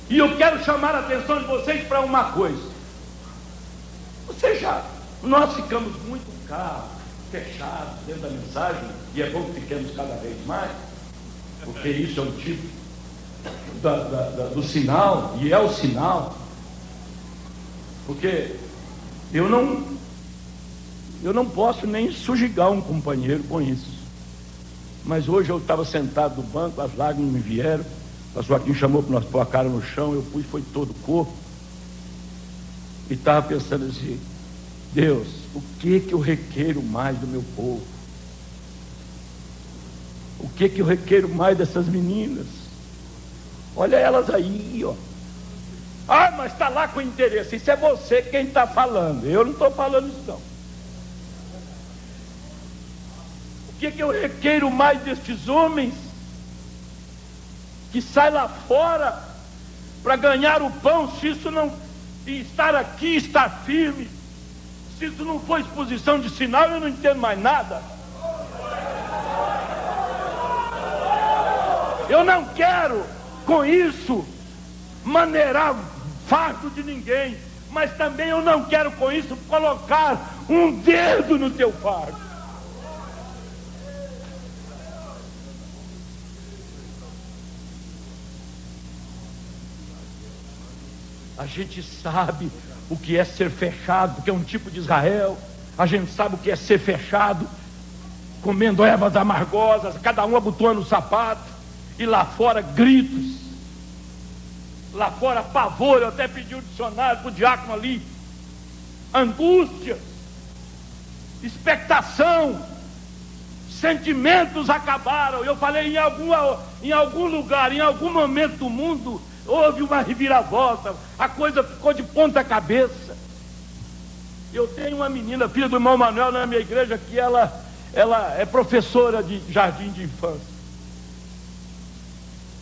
C: E eu quero chamar a atenção de vocês para uma coisa. Nós ficamos muito fechados dentro da mensagem, e é bom que fiquemos cada vez mais, porque isso é um tipo do sinal, e é o sinal, porque eu não posso nem sujigar um companheiro com isso. Mas hoje eu estava sentado no banco, as lágrimas me vieram, o pastor Joaquim chamou para nós pôr a cara no chão, eu pus, foi todo o corpo, e estava pensando assim, Deus, o que eu requeiro mais do meu povo? O que eu requeiro mais dessas meninas? Olha elas aí, ó. Ah, mas está lá com interesse. Isso é você quem está falando. Eu não estou falando isso não. O que eu requeiro mais destes homens que saem lá fora para ganhar o pão? Se isso não, e estar aqui, estar firme, se isso não for exposição de sinal, eu não entendo mais nada. Eu não quero com isso maneirar fardo de ninguém, mas também eu não quero com isso colocar um dedo no teu fardo. A gente sabe o que é ser fechado, porque é um tipo de Israel. A gente sabe o que é ser fechado, comendo ervas amargosas, cada um abotoando o sapato, e lá fora gritos, lá fora pavor. Eu até pedi um dicionário para o diácono ali. Angústia, expectação, sentimentos acabaram. Eu falei, em algum lugar, em algum momento do mundo, houve uma reviravolta, a coisa ficou de ponta cabeça. Eu tenho uma menina, filha do irmão Manuel, na minha igreja, que ela é professora de jardim de infância.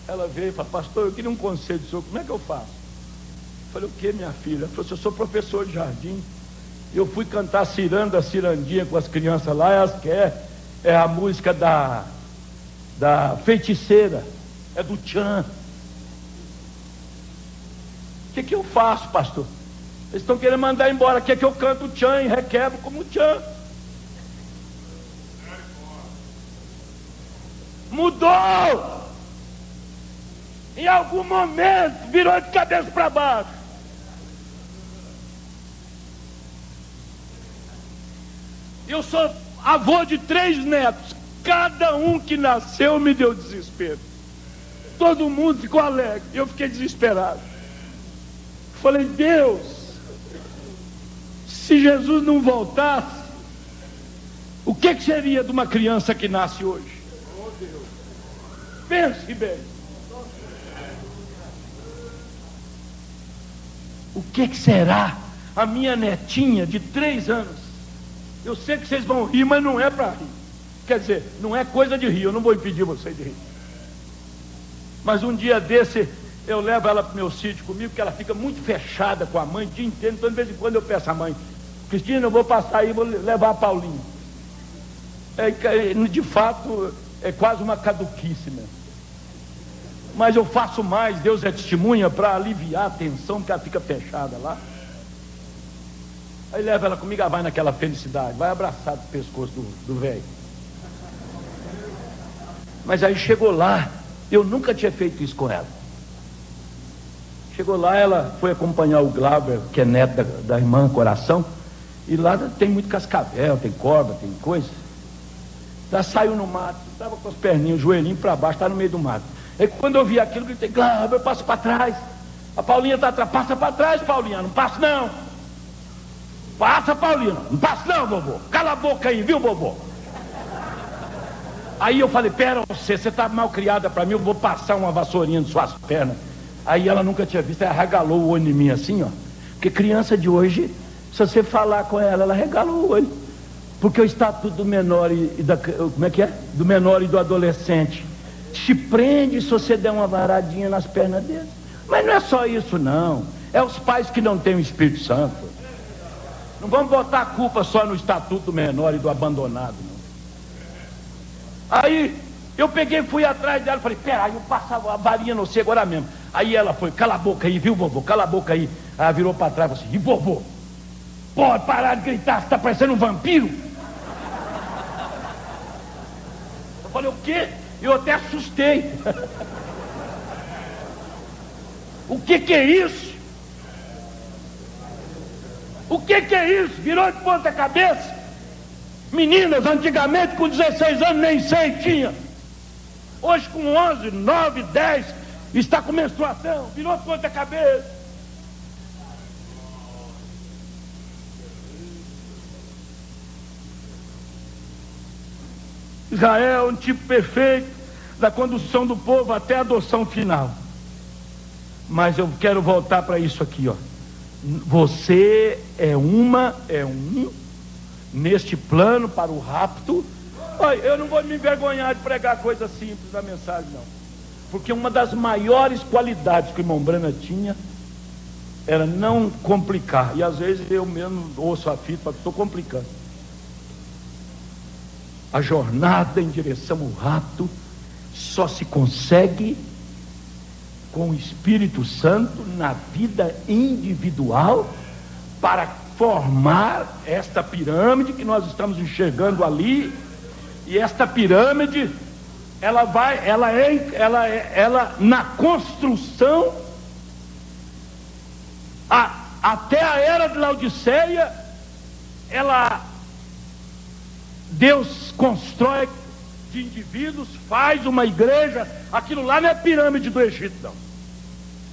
C: Ela veio e falou, pastor, eu queria um conselho do senhor, como é que eu faço? Eu falei, o que, minha filha? Ela falou, eu sou professor de jardim, eu fui cantar cirandinha com as crianças lá, elas querem, é a música da feiticeira, é do Tchan. O que eu faço, pastor? Eles estão querendo mandar embora, quer que eu canto o Tchan e requebro como o Tchan. Mudou! Em algum momento virou de cabeça para baixo. Eu sou avô de 3 netos. Cada um que nasceu me deu desespero. Todo mundo ficou alegre. Eu fiquei desesperado. Falei, Deus, se Jesus não voltasse, o que seria de uma criança que nasce hoje? Pense bem. O que será a minha netinha de 3 anos? Eu sei que vocês vão rir, mas não é para rir. Quer dizer, não é coisa de rir, eu não vou impedir vocês de rir. Mas um dia desse, eu levo ela para o meu sítio comigo, porque ela fica muito fechada com a mãe o dia inteiro. Então de vez em quando eu peço à mãe, Cristina, eu vou passar aí, vou levar a Paulinha. De fato, é quase uma caduquice mesmo. Mas eu faço mais, Deus é testemunha, para aliviar a tensão, porque ela fica fechada lá. Aí leva ela comigo, ela vai naquela felicidade, vai abraçar o pescoço do velho. Mas aí chegou lá, eu nunca tinha feito isso com ela. Chegou lá, ela foi acompanhar o Glauber, que é neto da irmã Coração, e lá tem muito cascavel, tem cobra, tem coisa.
D: Ela saiu no mato, estava com as perninhas, o joelhinho para baixo, estava no meio do mato. Aí quando eu vi aquilo, gritei: Glauber, passa para trás. A Paulinha está atrás. Passa para trás, Paulinha. Não passa não. Passa, Paulinha. Não passa não, vovô. Cala a boca aí, viu, vovô? Aí eu falei: pera, você está mal criada para mim, eu vou passar uma vassourinha nas suas pernas. Aí ela nunca tinha visto, ela regalou o olho em mim assim, ó. Porque criança de hoje, se você falar com ela, ela regala o olho. Porque o estatuto do menor como é que é? Do menor e do adolescente te prende se você der uma varadinha nas pernas dele. Mas não é só isso não. É os pais que não têm o Espírito Santo. Não vamos botar a culpa só no estatuto do menor e do abandonado, não. Aí eu peguei e fui atrás dela, falei: pera, aí eu passava a varinha no você agora mesmo. Aí ela foi: cala a boca aí, viu, vovô? Cala a boca aí. Aí ela virou para trás e falou assim: e vovô? Pode parar de gritar, você está parecendo um vampiro? Eu falei: o quê? Eu até assustei. O que é isso? O que é isso? Virou de ponta cabeça? Meninas, antigamente com 16 anos nem sei tinha. Hoje com 11, 9, 10, está com menstruação. Virou de ponta cabeça. Israel é um tipo perfeito da condução do povo até a adoção final. Mas eu quero voltar para isso aqui, ó. Você é um neste plano para o rapto. Olha, eu não vou me envergonhar de pregar coisa simples na mensagem, não. Porque uma das maiores qualidades que o irmão Brana tinha era não complicar. E às vezes eu mesmo ouço a fita, estou complicando. A jornada em direção ao rapto só se consegue com o Espírito Santo na vida individual, para formar esta pirâmide que nós estamos enxergando ali. E esta pirâmide, ela na construção, até a era de Laodiceia, Deus constrói de indivíduos, faz uma igreja. Aquilo lá não é pirâmide do Egito, não.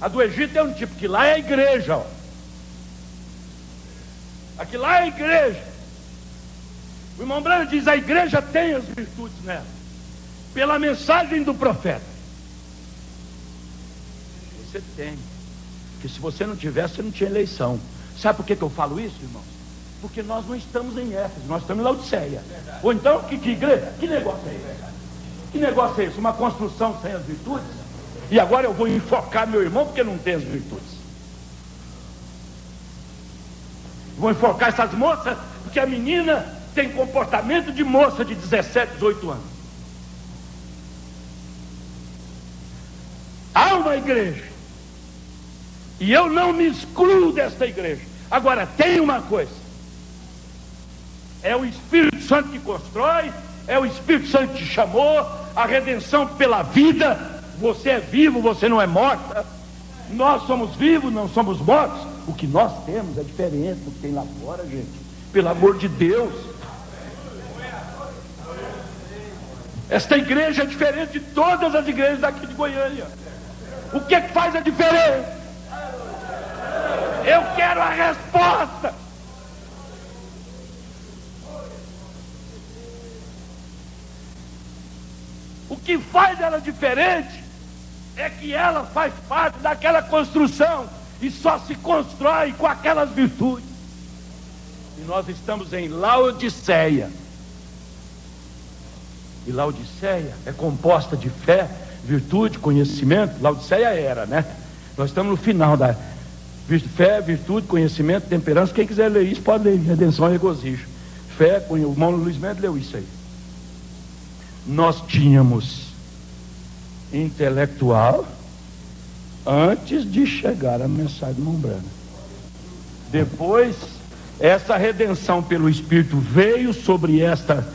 D: A do Egito é um tipo, que lá é a igreja, ó. Aqui lá é a igreja. O irmão Branham diz: a igreja tem as virtudes nela, pela mensagem do profeta. Você tem. Porque se você não tivesse, você não tinha eleição. Sabe por que eu falo isso, irmãos? Porque nós não estamos em Éfeso, nós estamos em Laodiceia. Ou então, que igreja? Que negócio é esse? Que negócio é esse? Uma construção sem as virtudes? E agora eu vou enfocar meu irmão porque não tem as virtudes. Vou enfocar essas moças porque a menina tem comportamento de moça de 17, 18 anos. Há uma igreja, e eu não me excluo desta igreja. Agora, tem uma coisa: é o Espírito Santo que constrói, é o Espírito Santo que te chamou, a redenção pela vida. Você é vivo, você não é morta. Nós somos vivos, não somos mortos. O que nós temos é diferente do que tem lá fora, gente. Pelo amor de Deus. Esta igreja é diferente de todas as igrejas daqui de Goiânia. O que faz a diferença? Eu quero a resposta. O que faz ela diferente é que ela faz parte daquela construção e só se constrói com aquelas virtudes. E nós estamos em Laodiceia. E Laodiceia é composta de fé, virtude, conhecimento. Laodiceia era, né? Nós estamos no final da fé, virtude, conhecimento, temperança. Quem quiser ler isso pode ler. Redenção e regozijo. Fé, o irmão Luiz Mendes leu isso aí. Nós tínhamos intelectual antes de chegar a mensagem do irmão Brana. Depois, essa redenção pelo Espírito veio sobre essa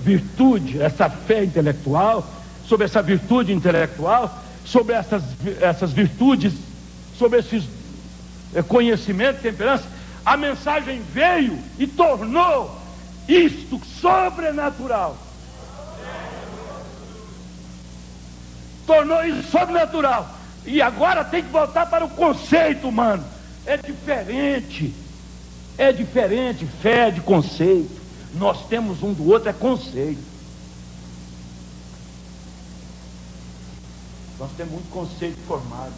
D: virtude, essa fé intelectual, sobre essa virtude intelectual, sobre essas virtudes, sobre esses conhecimentos, temperança. A mensagem veio e tornou isto sobrenatural. Tornou isso sobrenatural. E agora tem que voltar para o conceito humano. É diferente. É diferente. Fé é de conceito. Nós temos um do outro, é conceito. Nós temos muito conceito formado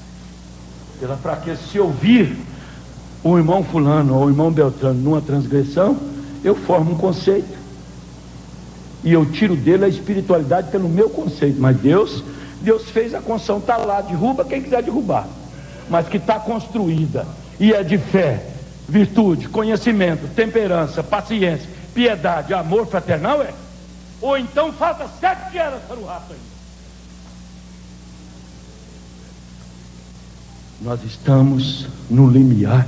D: pela fraqueza. Se eu vir o irmão fulano ou o irmão Beltrano numa transgressão, eu formo um conceito. E eu tiro dele a espiritualidade pelo meu conceito. Mas Deus fez a construção, está lá, derruba quem quiser derrubar. Mas que está construída e é de fé, virtude, conhecimento, temperança, paciência, piedade, amor fraternal, é? Ou então falta 7 eras para o rato ainda. Nós estamos no limiar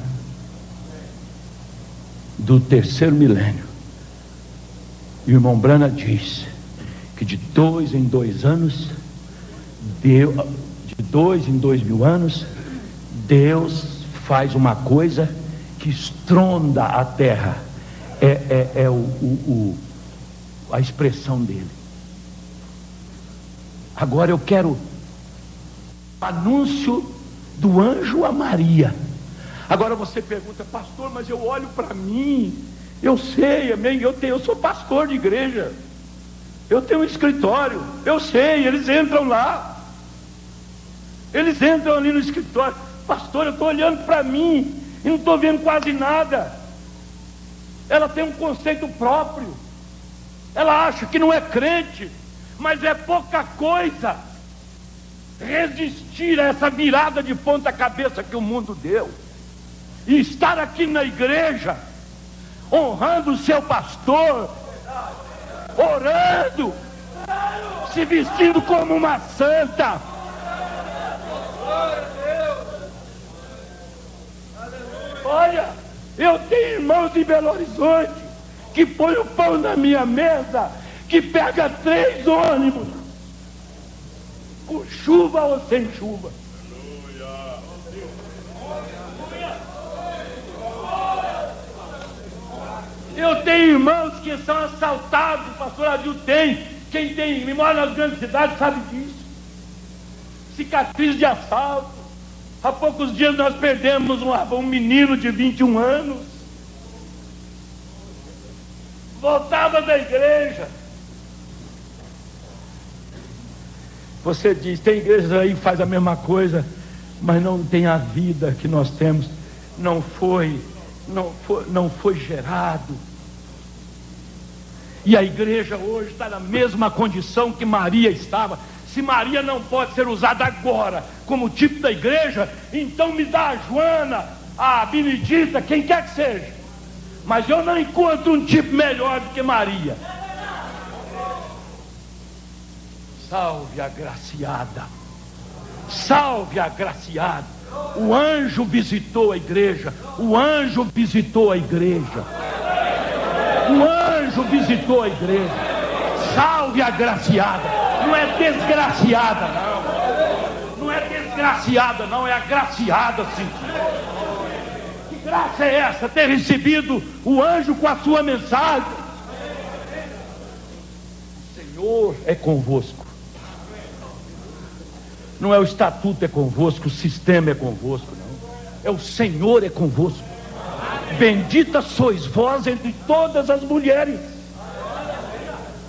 D: do 3º milênio. E o irmão Brana diz que de 2 em 2 anos, de 2 em 2.000 anos, Deus faz uma coisa que estronda a terra. A expressão dele. Agora eu quero anúncio do anjo a Maria. Agora você pergunta, pastor, mas eu olho para mim, eu sei, eu sou pastor de igreja, eu tenho um escritório, eu sei, eles entram lá, eles entram ali no escritório, pastor, eu estou olhando para mim e não estou vendo quase nada. Ela tem um conceito próprio, ela acha que não é crente, mas é pouca coisa resistir a essa virada de ponta cabeça que o mundo deu, e estar aqui na igreja honrando o seu pastor, orando, se vestindo como uma santa. Olha, eu tenho irmãos em Belo Horizonte que põe o pão na minha mesa, que pega 3 ônibus, com chuva ou sem chuva. Eu tenho irmãos que são assaltados, o pastor Adil tem, quem mora nas grandes cidades sabe disso. Cicatriz de assalto. Há poucos dias nós perdemos um menino de 21 anos, voltava da igreja. Você diz, tem igrejas aí que faz a mesma coisa, mas não tem a vida que nós temos, não foi gerado. E a igreja hoje está na mesma condição que Maria estava. Se Maria não pode ser usada agora como tipo da igreja, então me dá a Joana, a Benedita, quem quer que seja, mas eu não encontro um tipo melhor do que Maria. Salve a agraciada, salve a agraciada. O anjo visitou a igreja, o anjo visitou a igreja, o anjo visitou a igreja. Salve a agraciada. Não é desgraciada, não. Não é desgraciada, não. É agraciada, sim. Que graça é essa? Ter recebido o anjo com a sua mensagem. O Senhor é convosco. Não é o estatuto é convosco, o sistema é convosco, não. É o Senhor é convosco. Bendita sois vós entre todas as mulheres,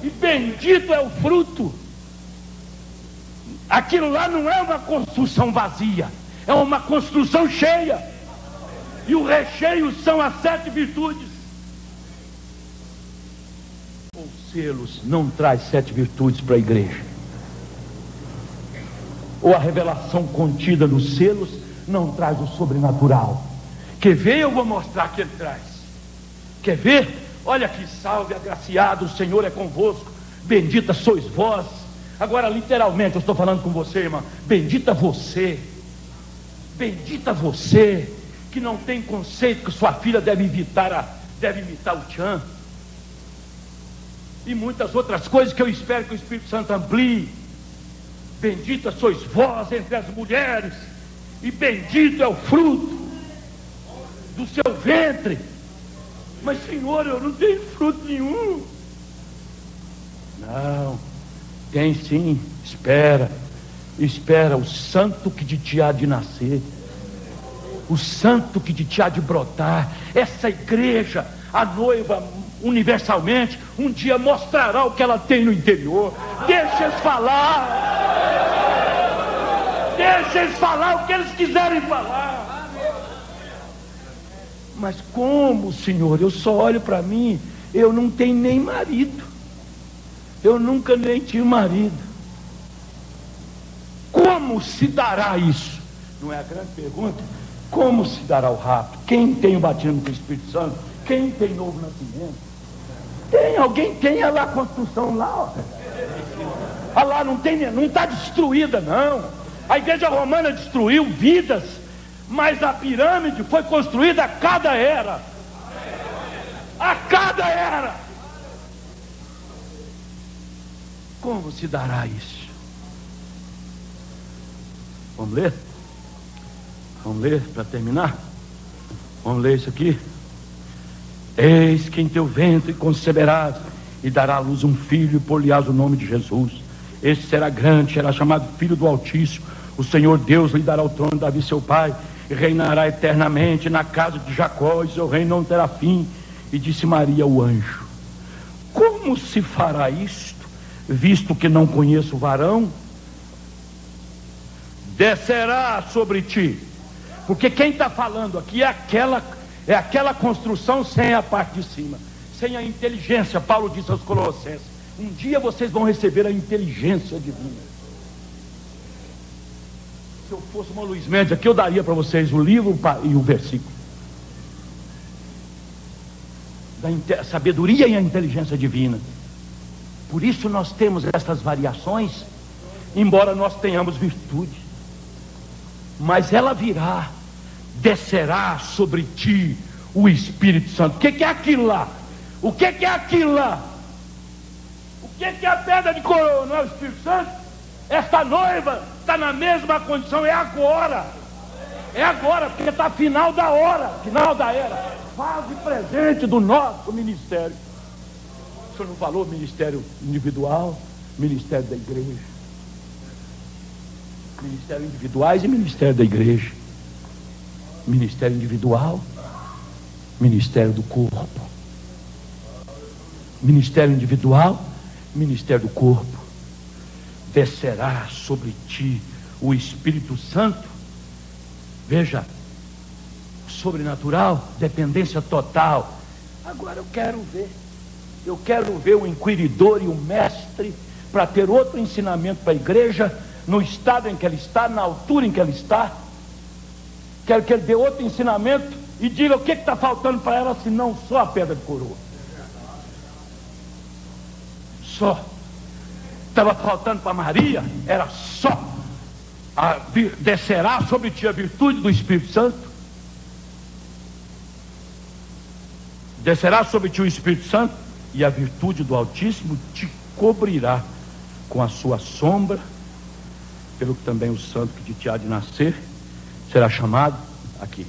D: e bendito é o fruto. Aquilo lá não é uma construção vazia, é uma construção cheia. E o recheio são as 7 virtudes. Os selos não traz 7 virtudes para a igreja. Ou a revelação contida nos selos não traz o sobrenatural. Quer ver? Eu vou mostrar que ele traz. Quer ver? Olha aqui, salve agraciado, o Senhor é convosco, bendita sois vós. Agora literalmente eu estou falando com você, irmã. Bendita você que não tem conceito que sua filha deve imitar o tchan, e muitas outras coisas que eu espero que o Espírito Santo amplie. Bendita sois vós entre as mulheres, e bendito é o fruto do seu ventre. Mas, Senhor, eu não tenho fruto nenhum. Não, tem sim. Espera, o santo que de ti há de nascer, o santo que de ti há de brotar. Essa igreja, a noiva, universalmente, um dia mostrará o que ela tem no interior. Deixa eles falar. Deixa eles falar o que eles quiserem falar. Mas como, Senhor? Eu só olho para mim. Eu não tenho nem marido. Eu nunca nem tive marido. Como se dará isso? Não é a grande pergunta? Como se dará o rapto? Quem tem o batismo com o Espírito Santo? Quem tem novo nascimento? Tem, alguém tem, olha lá a construção lá, ó. Olha lá, não está destruída não. A igreja romana destruiu vidas, mas a pirâmide foi construída a cada era. A cada era. Como se dará isso? Vamos ler? Vamos ler para terminar? Vamos ler isso aqui? Eis que em teu ventre conceberás e dará à luz um filho, e por-lhe-ás o nome de Jesus. Este será grande, será chamado Filho do Altíssimo. O Senhor Deus lhe dará o trono de Davi seu pai, e reinará eternamente na casa de Jacó, e seu reino não terá fim. E disse Maria o anjo: como se fará isto, visto que não conheço o varão? Descerá sobre ti. Porque quem está falando aqui é aquela construção sem a parte de cima, sem a inteligência. Paulo disse aos Colossenses: um dia vocês vão receber a inteligência divina. Se eu fosse uma Luiz Mendes aqui, eu daria para vocês o livro e o versículo da sabedoria e a inteligência divina. Por isso nós temos essas variações, embora nós tenhamos virtude. Mas ela virá, descerá sobre ti o Espírito Santo. O que é aquilo lá? O que é aquilo lá? O que é a pedra de coroa? Não é o Espírito Santo? Esta noiva está na mesma condição. É agora. É agora, porque está final da hora, final da era. Fase presente do nosso ministério. O senhor não falou ministério individual, ministério da igreja. Ministério individuais e ministério da igreja. Ministério individual, ministério do corpo. Ministério individual, ministério do corpo. Descerá sobre ti o Espírito Santo. Veja, sobrenatural, dependência total. Agora eu quero ver o inquiridor e o mestre, para ter outro ensinamento para a igreja, no estado em que ela está, na altura em que ela está. Quero que ele dê outro ensinamento e diga o que está faltando para ela, se não só a pedra de coroa. Só. Estava faltando para Maria, era só descerá sobre ti a virtude do Espírito Santo. Descerá sobre ti o Espírito Santo, e a virtude do Altíssimo te cobrirá com a sua sombra. Pelo que também o santo que de ti há de nascer será chamado, aqui,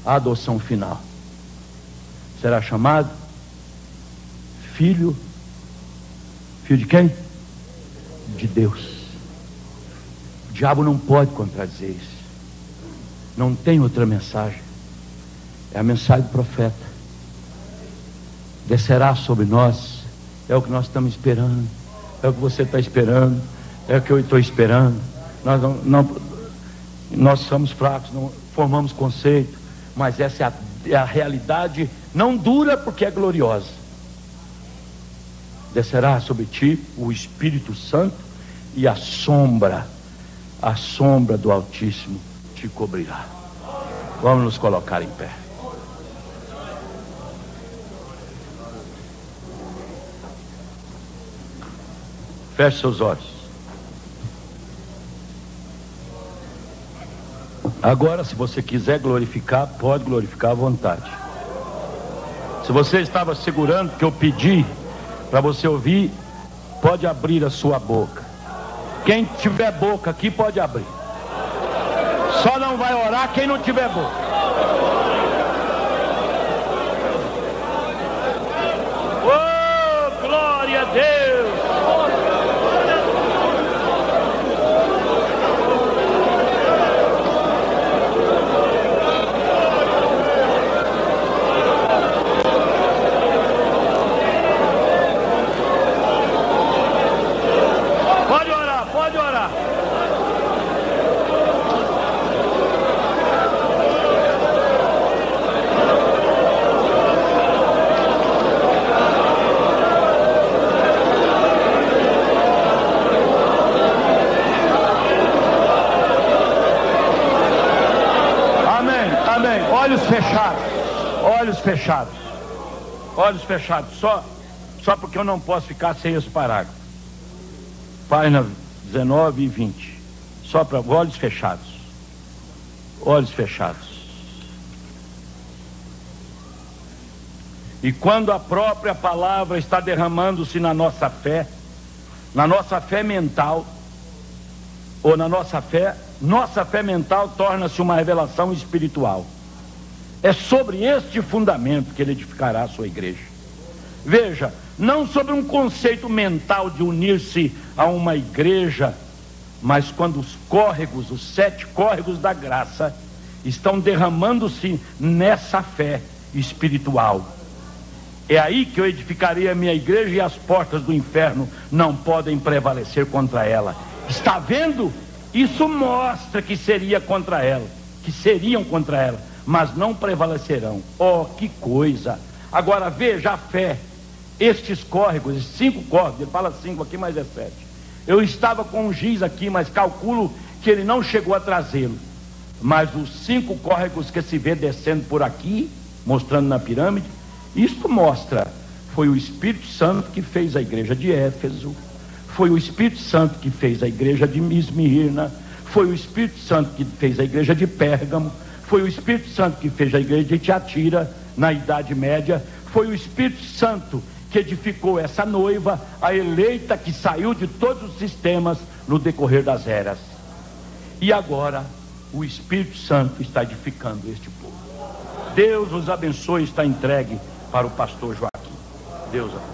D: a adoção final, será chamado filho de quem? De Deus. O diabo não pode contradizer isso. Não tem outra mensagem. É a mensagem do profeta. Descerá sobre nós. É o que nós estamos esperando. É o que você está esperando. É o que eu estou esperando. Nós somos fracos, não formamos conceito, mas essa é a realidade. Não dura, porque é gloriosa. Descerá sobre ti o Espírito Santo, e a sombra do Altíssimo te cobrirá. Vamos nos colocar em pé. Feche seus olhos. Agora, se você quiser glorificar, pode glorificar à vontade. Se você estava segurando que eu pedi para você ouvir, pode abrir a sua boca. Quem tiver boca aqui pode abrir. Só não vai orar quem não tiver boca. fechados. Olhos fechados, só porque eu não posso ficar sem esse parágrafo. Página 19 e 20. Só para olhos fechados. Olhos fechados. E quando a própria palavra está derramando-se na nossa fé mental, ou na nossa fé mental torna-se uma revelação espiritual. É sobre este fundamento que ele edificará a sua igreja. Veja, não sobre um conceito mental de unir-se a uma igreja, mas quando os córregos, os 7 córregos da graça, estão derramando-se nessa fé espiritual. É aí que eu edificarei a minha igreja e as portas do inferno não podem prevalecer contra ela. Está vendo? Isso mostra que seria contra ela, que seriam contra ela, mas não prevalecerão. Oh, que coisa! Agora veja a fé. Estes córregos, esses 5 córregos, ele fala 5 aqui, mas é 7. Eu estava com um giz aqui, mas calculo que ele não chegou a trazê-lo. Mas os 5 córregos que se vê descendo por aqui, mostrando na pirâmide, isto mostra, foi o Espírito Santo que fez a igreja de Éfeso, foi o Espírito Santo que fez a igreja de Esmirna, foi o Espírito Santo que fez a igreja de Pérgamo, foi o Espírito Santo que fez a igreja de Tiatira, na Idade Média, foi o Espírito Santo que edificou essa noiva, a eleita que saiu de todos os sistemas no decorrer das eras. E agora, o Espírito Santo está edificando este povo. Deus os abençoe, está entregue para o pastor Joaquim. Deus abençoe.